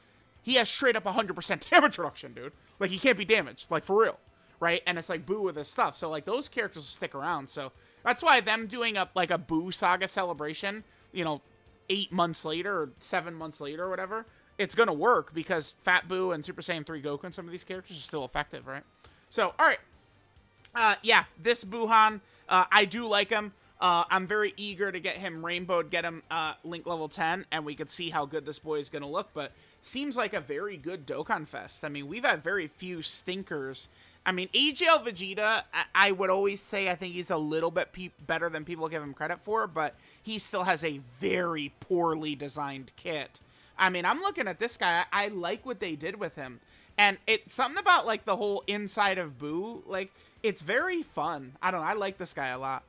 He has straight up 100% damage reduction, dude. Like, he can't be damaged, like, for real, right? And it's, like, Boo with his stuff. So, like, those characters will stick around. So that's why them doing a Boo Saga celebration, 8 months later or 7 months later or whatever, it's going to work because Fat Boo and Super Saiyan 3 Goku and some of these characters are still effective, right? So, all right. Yeah, this Buuhan, I do like him. I'm very eager to get him rainbowed, get him Link level 10, and we could see how good this boy is going to look. But seems like a very good Dokkan Fest. I mean, we've had very few stinkers. I mean, AGL Vegeta, I would always say I think he's a little bit better than people give him credit for, but he still has a very poorly designed kit. I mean, I'm looking at this guy. I like what they did with him. And it's something about, like, the whole inside of Boo. Like, it's very fun. I don't know. I like this guy a lot.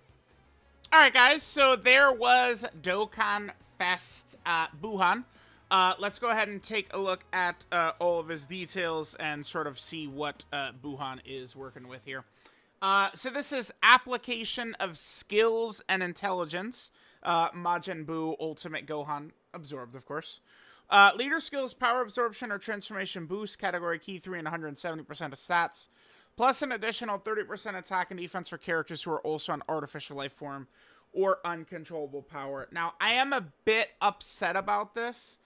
All right, guys. So there was Dokkan Fest Buuhan. Let's go ahead and take a look at all of his details and sort of see what Buuhan is working with here. So this is application of skills and intelligence. Majin Buu Ultimate Gohan absorbed, of course. Leader skills, power absorption or transformation boost, category key 3 and 170% of stats, plus an additional 30% attack and defense for characters who are also on artificial life form or uncontrollable power. Now, I am a bit upset about this.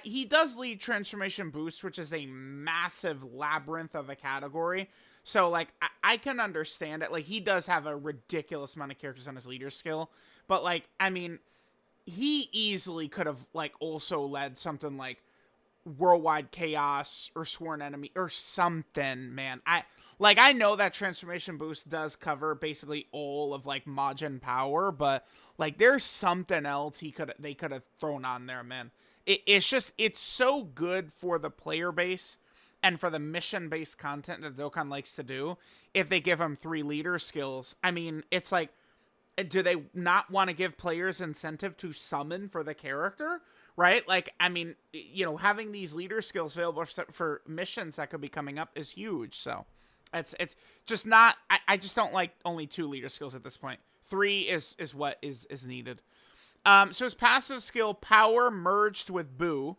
He does lead transformation boost, which is a massive labyrinth of a category. So, like, I can understand it. Like, he does have a ridiculous amount of characters on his leader skill. But, like, I mean, he easily could have, like, also led something like Worldwide Chaos or Sworn Enemy or something, man. I know that transformation boost does cover basically all of, like, Majin power, but, like, there's something else they could have thrown on there, man. It's so good for the player base and for the mission-based content that Dokkan likes to do if they give him 3 leader skills. I mean, it's like, do they not want to give players incentive to summon for the character, right? Like, I mean, having these leader skills available for missions that could be coming up is huge. So it's just not, I just don't like only 2 leader skills at this point. 3 is what is needed. So his passive skill, Power, merged with Boo.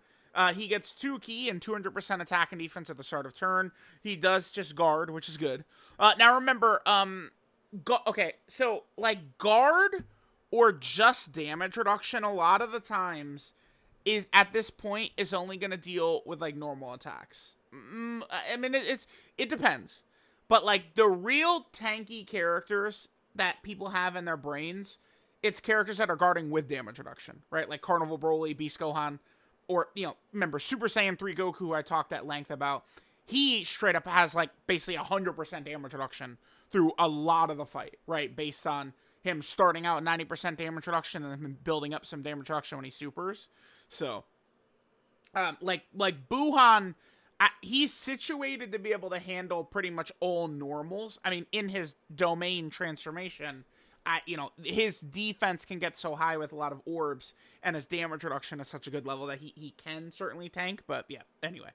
He gets 2 key and 200% attack and defense at the start of turn. He does just guard, which is good. Now remember, okay, so, like, guard or just damage reduction a lot of the times is, at this point, is only going to deal with, like, normal attacks. I mean, it depends. But, like, the real tanky characters that people have in their brains, it's characters that are guarding with damage reduction, right? Like Carnival Broly, Beast Gohan, or, remember, Super Saiyan 3 Goku, who I talked at length about. He straight up has, like, basically 100% damage reduction through a lot of the fight, right? Based on him starting out 90% damage reduction and then building up some damage reduction when he supers. So, like Buuhan, he's situated to be able to handle pretty much all normals. I mean, in his domain transformation, his defense can get so high with a lot of orbs, and his damage reduction is such a good level that he can certainly tank. But yeah, anyway.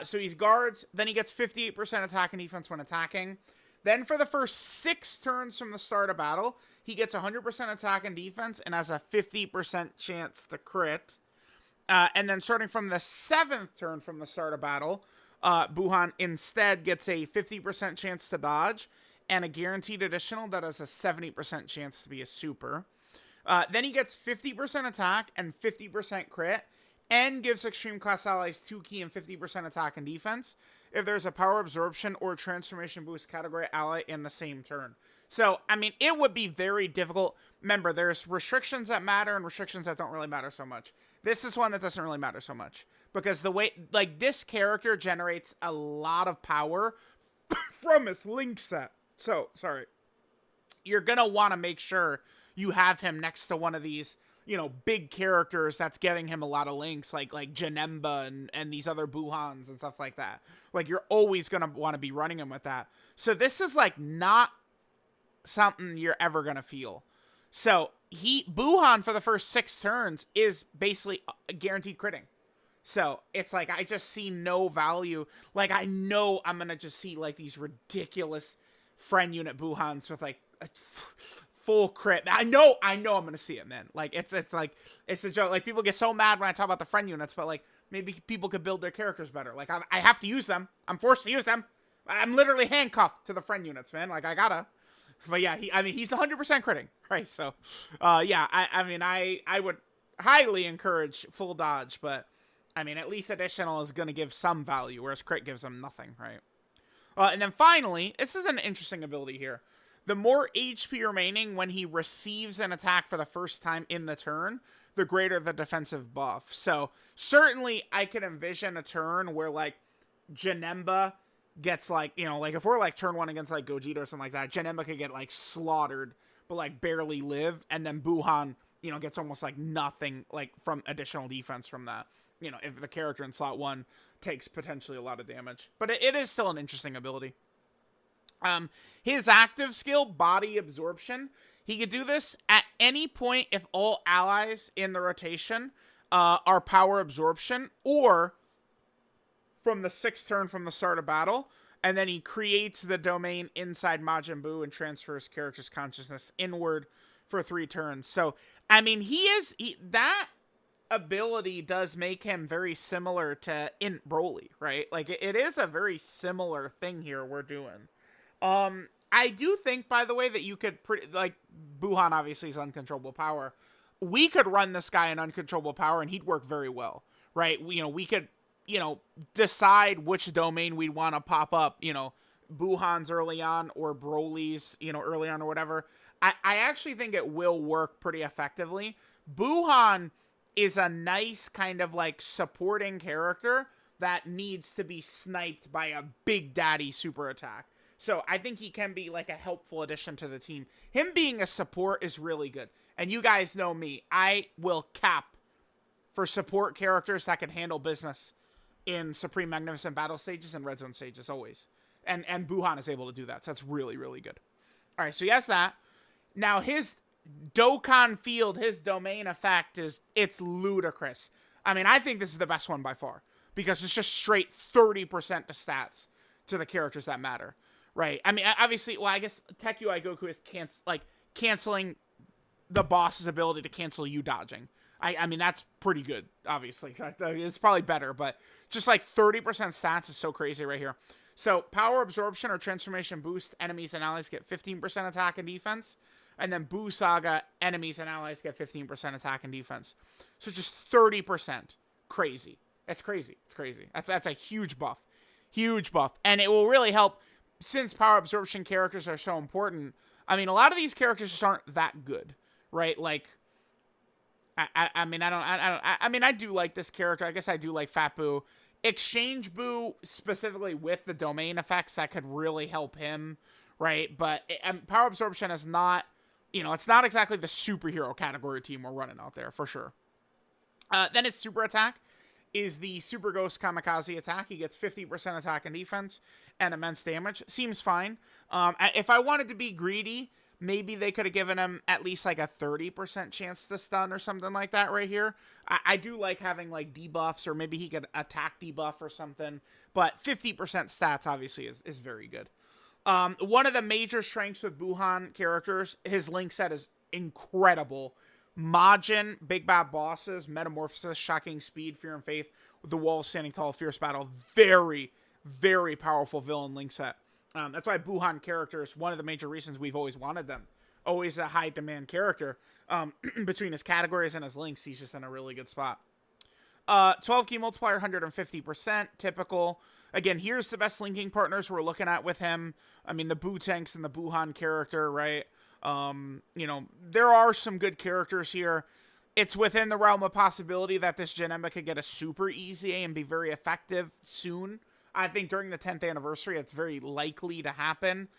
So he's guards, then he gets 58% attack and defense when attacking. Then for the first 6 turns from the start of battle, he gets 100% attack and defense and has a 50% chance to crit. And then starting from the 7th turn from the start of battle, Buuhan instead gets a 50% chance to dodge and a guaranteed additional that has a 70% chance to be a super. Then he gets 50% attack and 50% crit and gives extreme class allies 2 key and 50% attack and defense if there's a power absorption or transformation boost category ally in the same turn. So, I mean, it would be very difficult. Remember, there's restrictions that matter and restrictions that don't really matter so much. This is one that doesn't really matter so much because the way, like, this character generates a lot of power from his link set. So, sorry. You're going to want to make sure you have him next to one of these, you know, big characters that's giving him a lot of links, like Janemba and these other Buuhans and stuff like that. Like, you're always going to want to be running him with that. So this is, like, not something you're ever going to feel. So, Buuhan for the first 6 turns is basically a guaranteed critting. So, it's like, I just see no value. Like, I know I'm going to just see, like, these ridiculous friend unit Buuhans with, like, a full crit. I know I'm gonna see it, man. Like, it's like, it's a joke. Like, people get so mad when I talk about the friend units, but, like, maybe people could build their characters better. Like, I have to use them. I'm forced to use them. I'm literally handcuffed to the friend units, man. Like, I gotta. But yeah, he's 100% critting, right? So, yeah, I would highly encourage full dodge, but I mean, at least additional is gonna give some value, whereas crit gives them nothing, right? And then finally, this is an interesting ability here. The more HP remaining when he receives an attack for the first time in the turn, the greater the defensive buff. So, certainly, I could envision a turn where, like, Janemba gets, like, you know, like, if we're, like, turn 1 against, like, Gogeta or something like that, Janemba could get, like, slaughtered, but, like, barely live, and then Buuhan, you know, gets almost, like, nothing, like, from additional defense from that. You know, if the character in slot 1 takes potentially a lot of damage. But it is still an interesting ability. His active skill, Body Absorption, he could do this at any point if all allies in the rotation are Power Absorption, or from the 6th turn from the start of battle, and then he creates the domain inside Majin Buu and transfers character's consciousness inward for 3 turns. So, I mean, that ability does make him very similar to Broly, right? Like, it is a very similar thing here we're doing. I do think, by the way, that you could like, Buuhan obviously is uncontrollable power. We could run this guy in uncontrollable power and he'd work very well, right? We could, decide which domain we'd want to pop up, Buuhan's early on or Broly's, early on or whatever. I actually think it will work pretty effectively. Buuhan is a nice kind of, like, supporting character that needs to be sniped by a big daddy super attack. So I think he can be, like, a helpful addition to the team. Him being a support is really good. And you guys know me. I will cap for support characters that can handle business in Supreme Magnificent Battle stages and Red Zone stages, always. And Buuhan is able to do that. So that's really, really good. All right, so he has that. Now, his Dokkan field, his domain effect it's ludicrous. I mean, I think this is the best one by far. Because it's just straight 30% to stats to the characters that matter. Right. I mean, obviously, well, I guess Tech UI Goku is canceling the boss's ability to cancel you dodging. I mean, that's pretty good, obviously. It's probably better, but just like 30% stats is so crazy right here. So, Power Absorption or Transformation Boost, enemies and allies get 15% attack and defense. And then Buu Saga, enemies and allies get 15% attack and defense. So, just 30%. Crazy. It's crazy. It's crazy. That's a huge buff. Huge buff. And it will really help. Since power absorption characters are so important, I mean, a lot of these characters just aren't that good, right? Like, I mean, I do like this character. I guess I do like Fat Buu. Exchange Buu, specifically with the domain effects, that could really help him, right? But power absorption is not, it's not exactly the superhero category team we're running out there, for sure. Then his super attack is the Super Ghost Kamikaze attack. He gets 50% attack and defense and immense damage. Seems fine. If I wanted to be greedy, maybe they could have given him at least like a 30% chance to stun or something like that right here. I do like having like debuffs, or maybe he could attack debuff or something. But 50% stats obviously is very good. One of the major strengths with Buuhan characters, his link set is incredible. Majin, Big Bad Bosses, Metamorphosis, Shocking Speed, Fear and Faith, The Wall Standing Tall, Fierce Battle. Very, very powerful villain link set. That's why Buuhan characters, one of the major reasons we've always wanted them. Always a high demand character. Between his categories and his links, he's just in a really good spot. 12 key multiplier, 150%, typical. Again, here's the best linking partners we're looking at with him. I mean, the Boo Tanks and the Buuhan character, right? You know, there are some good characters here. It's within the realm of possibility that this Janemba could get a super easy A and be very effective soon. I think during the 10th anniversary, it's very likely to happen.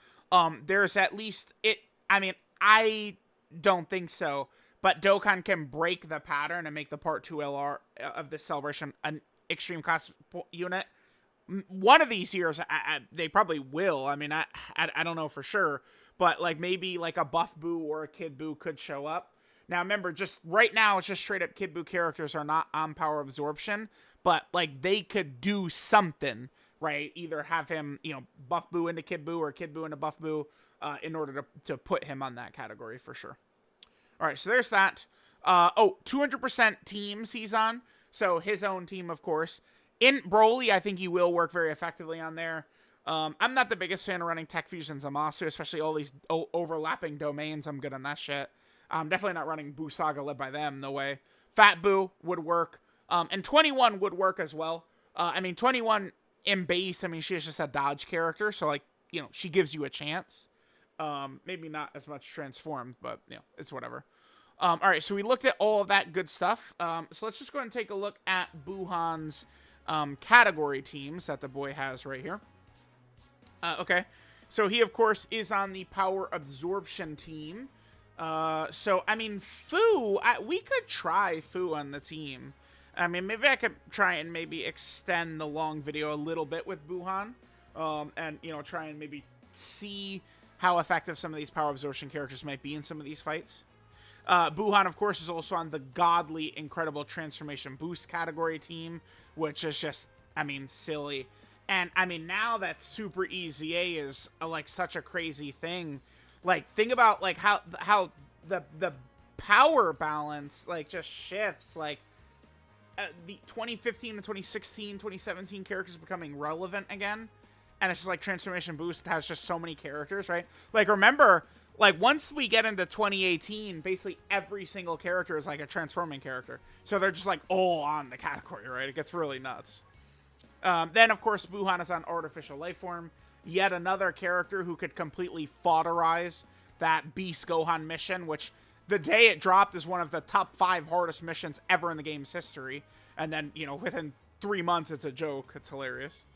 There's at least it. I mean, I don't think so, but Dokkan can break the pattern and make the Part 2 LR of this celebration an extreme class unit. One of these years, they probably will. I mean, I don't know for sure, but like maybe like a buff Boo or a Kid Boo could show up. Now, remember, just right now, it's just straight up Kid Boo characters are not on power absorption, but like they could do something, right? Either have him, you know, buff Boo into Kid Boo or Kid Boo into buff Boo in order to put him on that category for sure. All right, so there's that. 200% teams he's on. So his own team, of course. In Broly, I think he will work very effectively on there. I'm not the biggest fan of running Tech Fusion Zamasu, especially all these overlapping domains. I'm good on that shit. I'm definitely not running Boo Saga led by them, no way. Fat Boo would work. And 21 would work as well. I mean, 21 in base, I mean, she's just a dodge character, so, like, you know, she gives you a chance. Maybe not as much transformed, but, you know, it's whatever. All right, so we looked at all of that good stuff. So let's just go ahead and take a look at Buuhan's category teams that the boy has right here. Okay, so he, of course, is on the power absorption team. So, I mean, Fu, we could try Fu on the team. I mean, maybe I could try and maybe extend the long video a little bit with Buuhan. And, you know, try and maybe see how effective some of these power absorption characters might be in some of these fights. Buuhan, of course, is also on the godly, incredible transformation boost category team, which is just, I mean, silly. And, I mean, now that Super Easy A is, like, such a crazy thing. Like, think about, like, how the power balance, like, just shifts. Like, the 2015 to 2016, 2017 characters becoming relevant again. And it's just, like, Transformation Boost has just so many characters, right? Like, remember, like, once we get into 2018, basically every single character is, like, a transforming character. So they're just, like, all on the category, right? It gets really nuts. Then, of course, Buuhan is on Artificial Lifeform. Yet another character who could completely foderize that Beast Gohan mission, which the day it dropped is one of the top 5 hardest missions ever in the game's history. And then, you know, within 3 months, it's a joke. It's hilarious.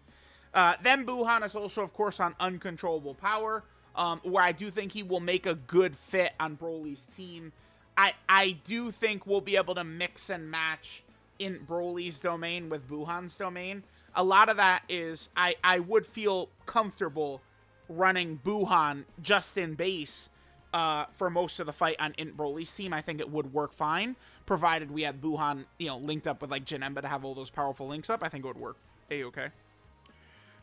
Then Buuhan is also, of course, on Uncontrollable Power, where I do think he will make a good fit on Broly's team. I do think we'll be able to mix and match in Broly's domain with Buuhan's domain. A lot of that is I would feel comfortable running Buuhan just in base for most of the fight on Int Broly's team. I think it would work fine, provided we had Buuhan, you know, linked up with, like, Janemba to have all those powerful links up. I think it would work A-okay.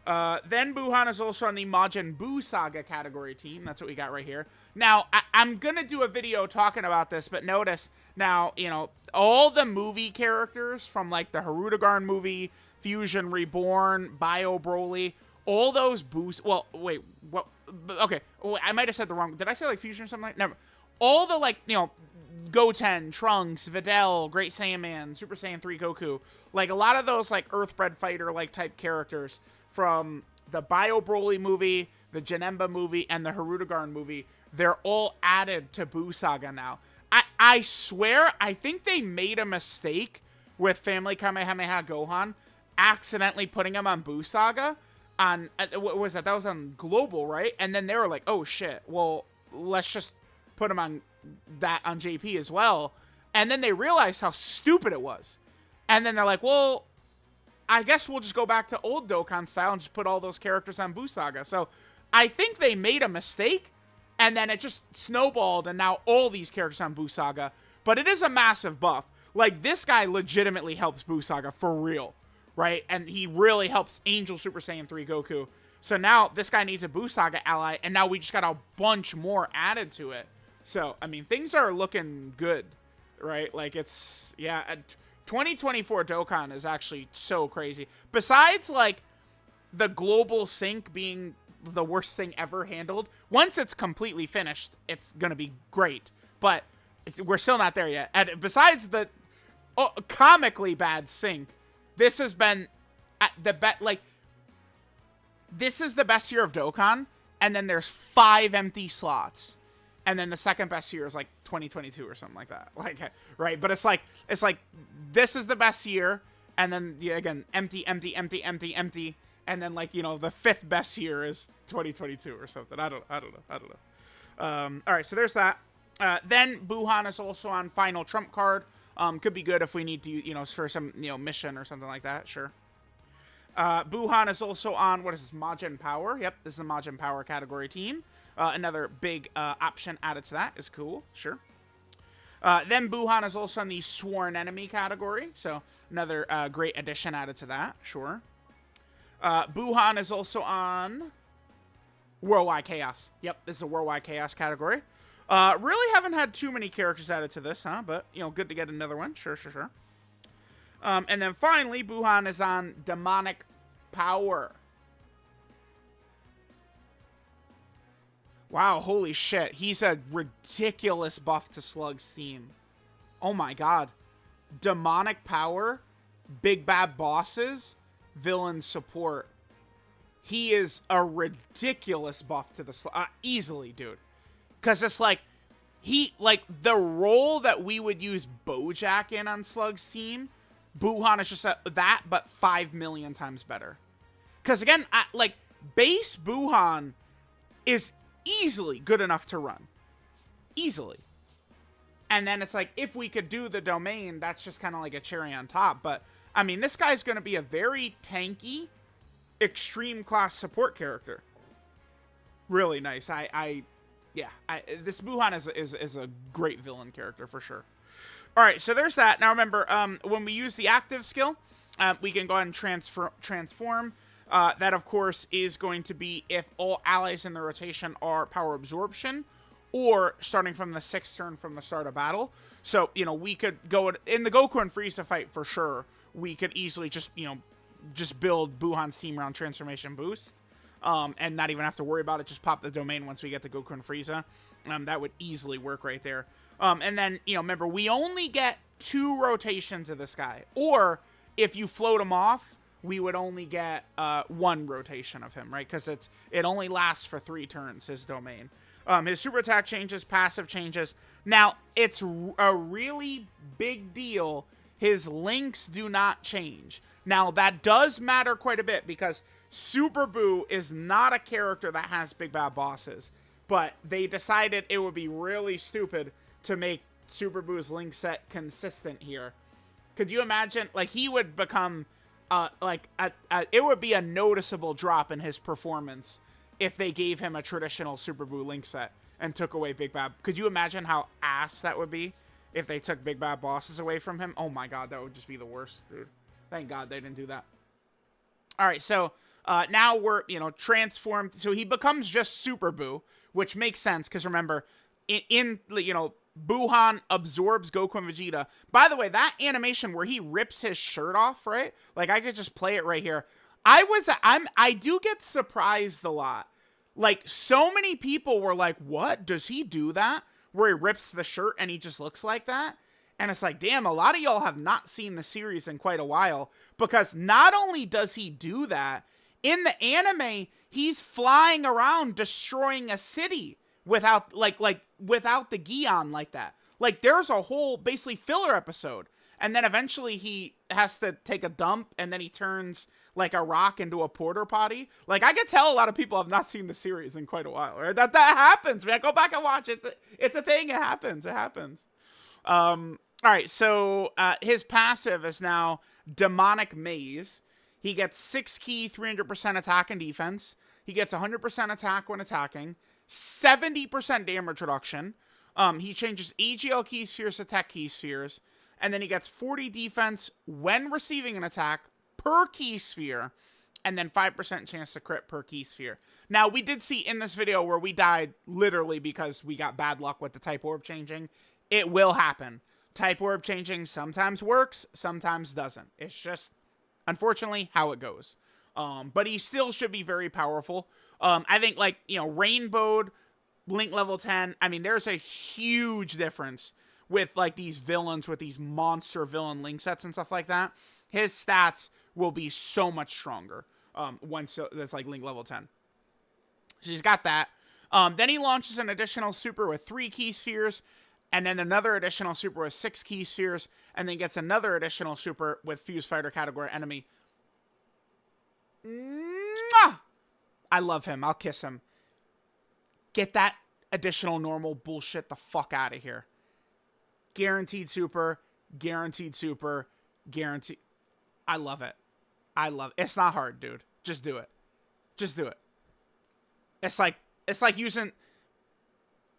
Then Buuhan is also on the Majin Buu Saga category team. That's what we got right here. Now, I'm going to do a video talking about this, but notice, now, you know, all the movie characters from, like, the Harudegarn movie, Fusion Reborn, Bio Broly, all those boosts. Well, wait, what? Okay, I might have said the wrong. Did I say, like, Fusion or something? Never. All the, like, you know, Goten, Trunks, Videl, Great Saiyaman, Super Saiyan 3 Goku, like, a lot of those, like, Earthbred Fighter, like, type characters from the Bio Broly movie, the Janemba movie, and the Harudegarn movie, they're all added to Buu Saga now. I swear, I think they made a mistake with Family Kamehameha Gohan, accidentally putting him on Buu Saga on, what was that? That was on Global, right? And then they were like, oh shit, well, let's just put him on that on JP as well. And then they realized how stupid it was. And then they're like, well, I guess we'll just go back to old Dokkan style and just put all those characters on Buu Saga. So I think they made a mistake, and then it just snowballed, and now all these characters on Buu Saga. But it is a massive buff. Like, this guy legitimately helps Buu Saga for real, right? And he really helps Angel Super Saiyan 3 Goku. So now this guy needs a Buu Saga ally, and now we just got a bunch more added to it. So, I mean, things are looking good, right? Like, it's, yeah, 2024 Dokkan is actually so crazy. Besides, like, the global sync being the worst thing ever handled, once it's completely finished, it's going to be great. But we're still not there yet. And besides the comically bad sync. This has been at the this is the best year of Dokkan, and then there's 5 empty slots. And then the second best year is like 2022 or something like that. Like, right? But it's like this is the best year, and then again, empty, empty, empty, empty, empty, and then like, you know, the 5th best year is 2022 or something. I don't know. All right, so there's that. Then Buuhan is also on final trump card. Could be good if we need to, you know, for some, you know, mission or something like that. Sure. Buuhan is also on, what is this, Majin Power. Yep, this is the Majin Power category team. Another big option added to that is cool. Sure. Then Buuhan is also on the Sworn Enemy category. So another great addition added to that. Sure. Buuhan is also on Worldwide Chaos. Yep, this is a Worldwide Chaos category. Really haven't had too many characters added to this, huh? But, you know, good to get another one. Sure. And then finally, Buuhan is on Demonic Power. Wow, holy shit. He's a ridiculous buff to Slug's theme. Oh my god. Demonic Power, Big Bad Bosses, Villain Support. He is a ridiculous buff to the Slug. Easily, dude. Because it's like, the role that we would use Bojack in on Slug's team, Buuhan is just that, but 5 million times better. Because again, base Buuhan is easily good enough to run. Easily. And then it's like, if we could do the domain, that's just kind of like a cherry on top. But, I mean, this guy's going to be a very tanky, extreme class support character. Really nice. This Buuhan is a great villain character for sure. All right, so there's that. Now remember, when we use the active skill, we can go ahead and transform. That, of course, is going to be if all allies in the rotation are power absorption, or starting from the 6th turn from the start of battle. So, you know, we could go in the Goku and Frieza fight for sure. We could easily just build Buuhan's team around transformation boost. And not even have to worry about it. Just pop the domain once we get to Goku and Frieza. That would easily work right there. And then, you know, remember, we only get 2 rotations of this guy. Or, if you float him off, we would only get 1 rotation of him, right? Because it only lasts for 3 turns, his domain. His super attack changes, passive changes. Now, it's a really big deal. His links do not change. Now, that does matter quite a bit, because Super Buu is not a character that has big bad bosses, but they decided it would be really stupid to make Super Buu's link set consistent here. Could you imagine, like, he would become, it would be a noticeable drop in his performance if they gave him a traditional Super Buu link set and took away big bad. Could you imagine how ass that would be if they took big bad bosses away from him? Oh my god, that would just be the worst, dude. Thank god they didn't do that. All right, so now we're, you know, transformed. So he becomes just Super Buu, which makes sense because remember, in you know, Buuhan absorbs Goku and Vegeta. By the way, that animation where he rips his shirt off, right? Like, I could just play it right here. I do get surprised a lot. Like, so many people were like, what? Does he do that? Where he rips the shirt and he just looks like that? And it's like, damn, a lot of y'all have not seen the series in quite a while. Because not only does he do that, in the anime, he's flying around destroying a city without, without the Gion like that. Like, there's a whole, basically, filler episode. And then eventually he has to take a dump, and then he turns, like, a rock into a porter potty. Like, I can tell a lot of people have not seen the series in quite a while, right? That happens, man. Go back and watch it. It's a thing. It happens. All right, so his passive is now Demonic Maze. He gets 6 key, 300% attack and defense. He gets 100% attack when attacking, 70% damage reduction. He changes AGL key spheres to tech key spheres, and then he gets 40 defense when receiving an attack per key sphere, and then 5% chance to crit per key sphere. Now, we did see in this video where we died literally because we got bad luck with the type orb changing. It will happen. Type orb changing sometimes works, sometimes doesn't. It's just, unfortunately, how it goes. But he still should be very powerful. I think, like, you know, Rainbowed, Link level 10, I mean, there's a huge difference with like these villains, with these monster villain link sets and stuff like that, his stats will be so much stronger once that's like link level 10. So he's got that. Then he launches an additional super with 3 key spheres, and then another additional super with 6 key spheres, and then gets another additional super with Fuse Fighter category enemy. Mwah! I love him. I'll kiss him. Get that additional normal bullshit the fuck out of here. Guaranteed super, guaranteed super, guaranteed. I love it. I love it. It's not hard, dude. Just do it. Just do it. It's like using...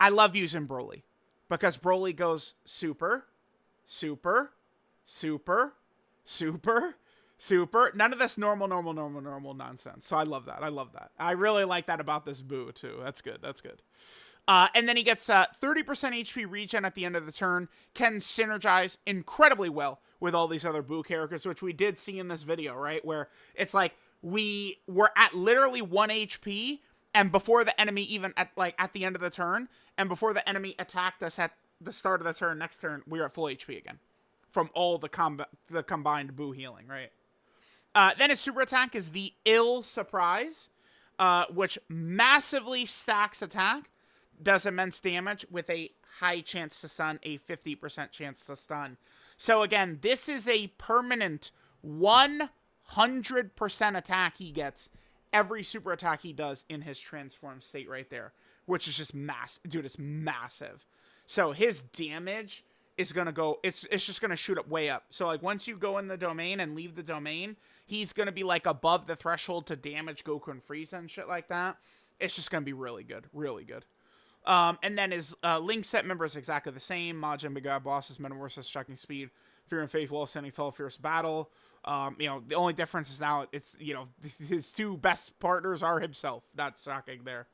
I love using Broly. Because Broly goes super, super, super, super, super. None of this normal nonsense. So I love that. I love that. I really like that about this Buu, too. That's good. That's good. And then he gets 30% HP regen at the end of the turn. Can synergize incredibly well with all these other Buu characters, which we did see in this video, right? Where it's like we were at literally 1 HP, and before the enemy even at the end of the turn, and before the enemy attacked us at the start of the turn, next turn, we were at full HP again. From all the combined Buu healing, right? Then his super attack is the Ill Surprise, which massively stacks attack, does immense damage with a high chance to stun, a 50% chance to stun. So again, this is a permanent 100% attack he gets every super attack he does in his transformed state right there, which is just massive. Dude, it's massive. So his damage is going to go, it's just going to shoot up way up. So like once you go in the domain and leave the domain, he's going to be like above the threshold to damage Goku and Frieza and shit like that. It's just going to be really good. Really good. And then his link set member is exactly the same. Majin, Big God, Bosses, Metamorphosis, Striking Speed, Fear and Faith, Wall Standing Tall, Fierce Battle. You know, the only difference is now it's, you know, his 2 best partners are himself. Not shocking there.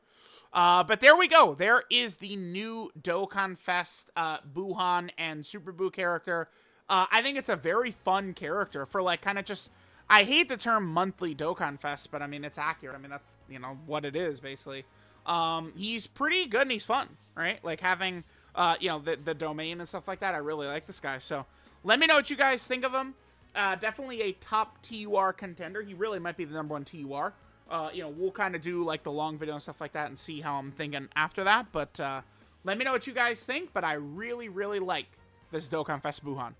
But there we go. There is the new Dokkan Fest Buuhan and Super Buu character. I think it's a very fun character for like kind of just, I hate the term monthly Dokkan Fest, but I mean, it's accurate. I mean, that's, you know, what it is basically. He's pretty good and he's fun, right? Like having, you know, the domain and stuff like that. I really like this guy. So let me know what you guys think of him. Definitely a top TUR contender. He really might be the #1 TUR. You know, we'll kind of do like the long video and stuff like that and see how I'm thinking after that. But let me know what you guys think. But I really, really like this Dokkan Fest Buuhan.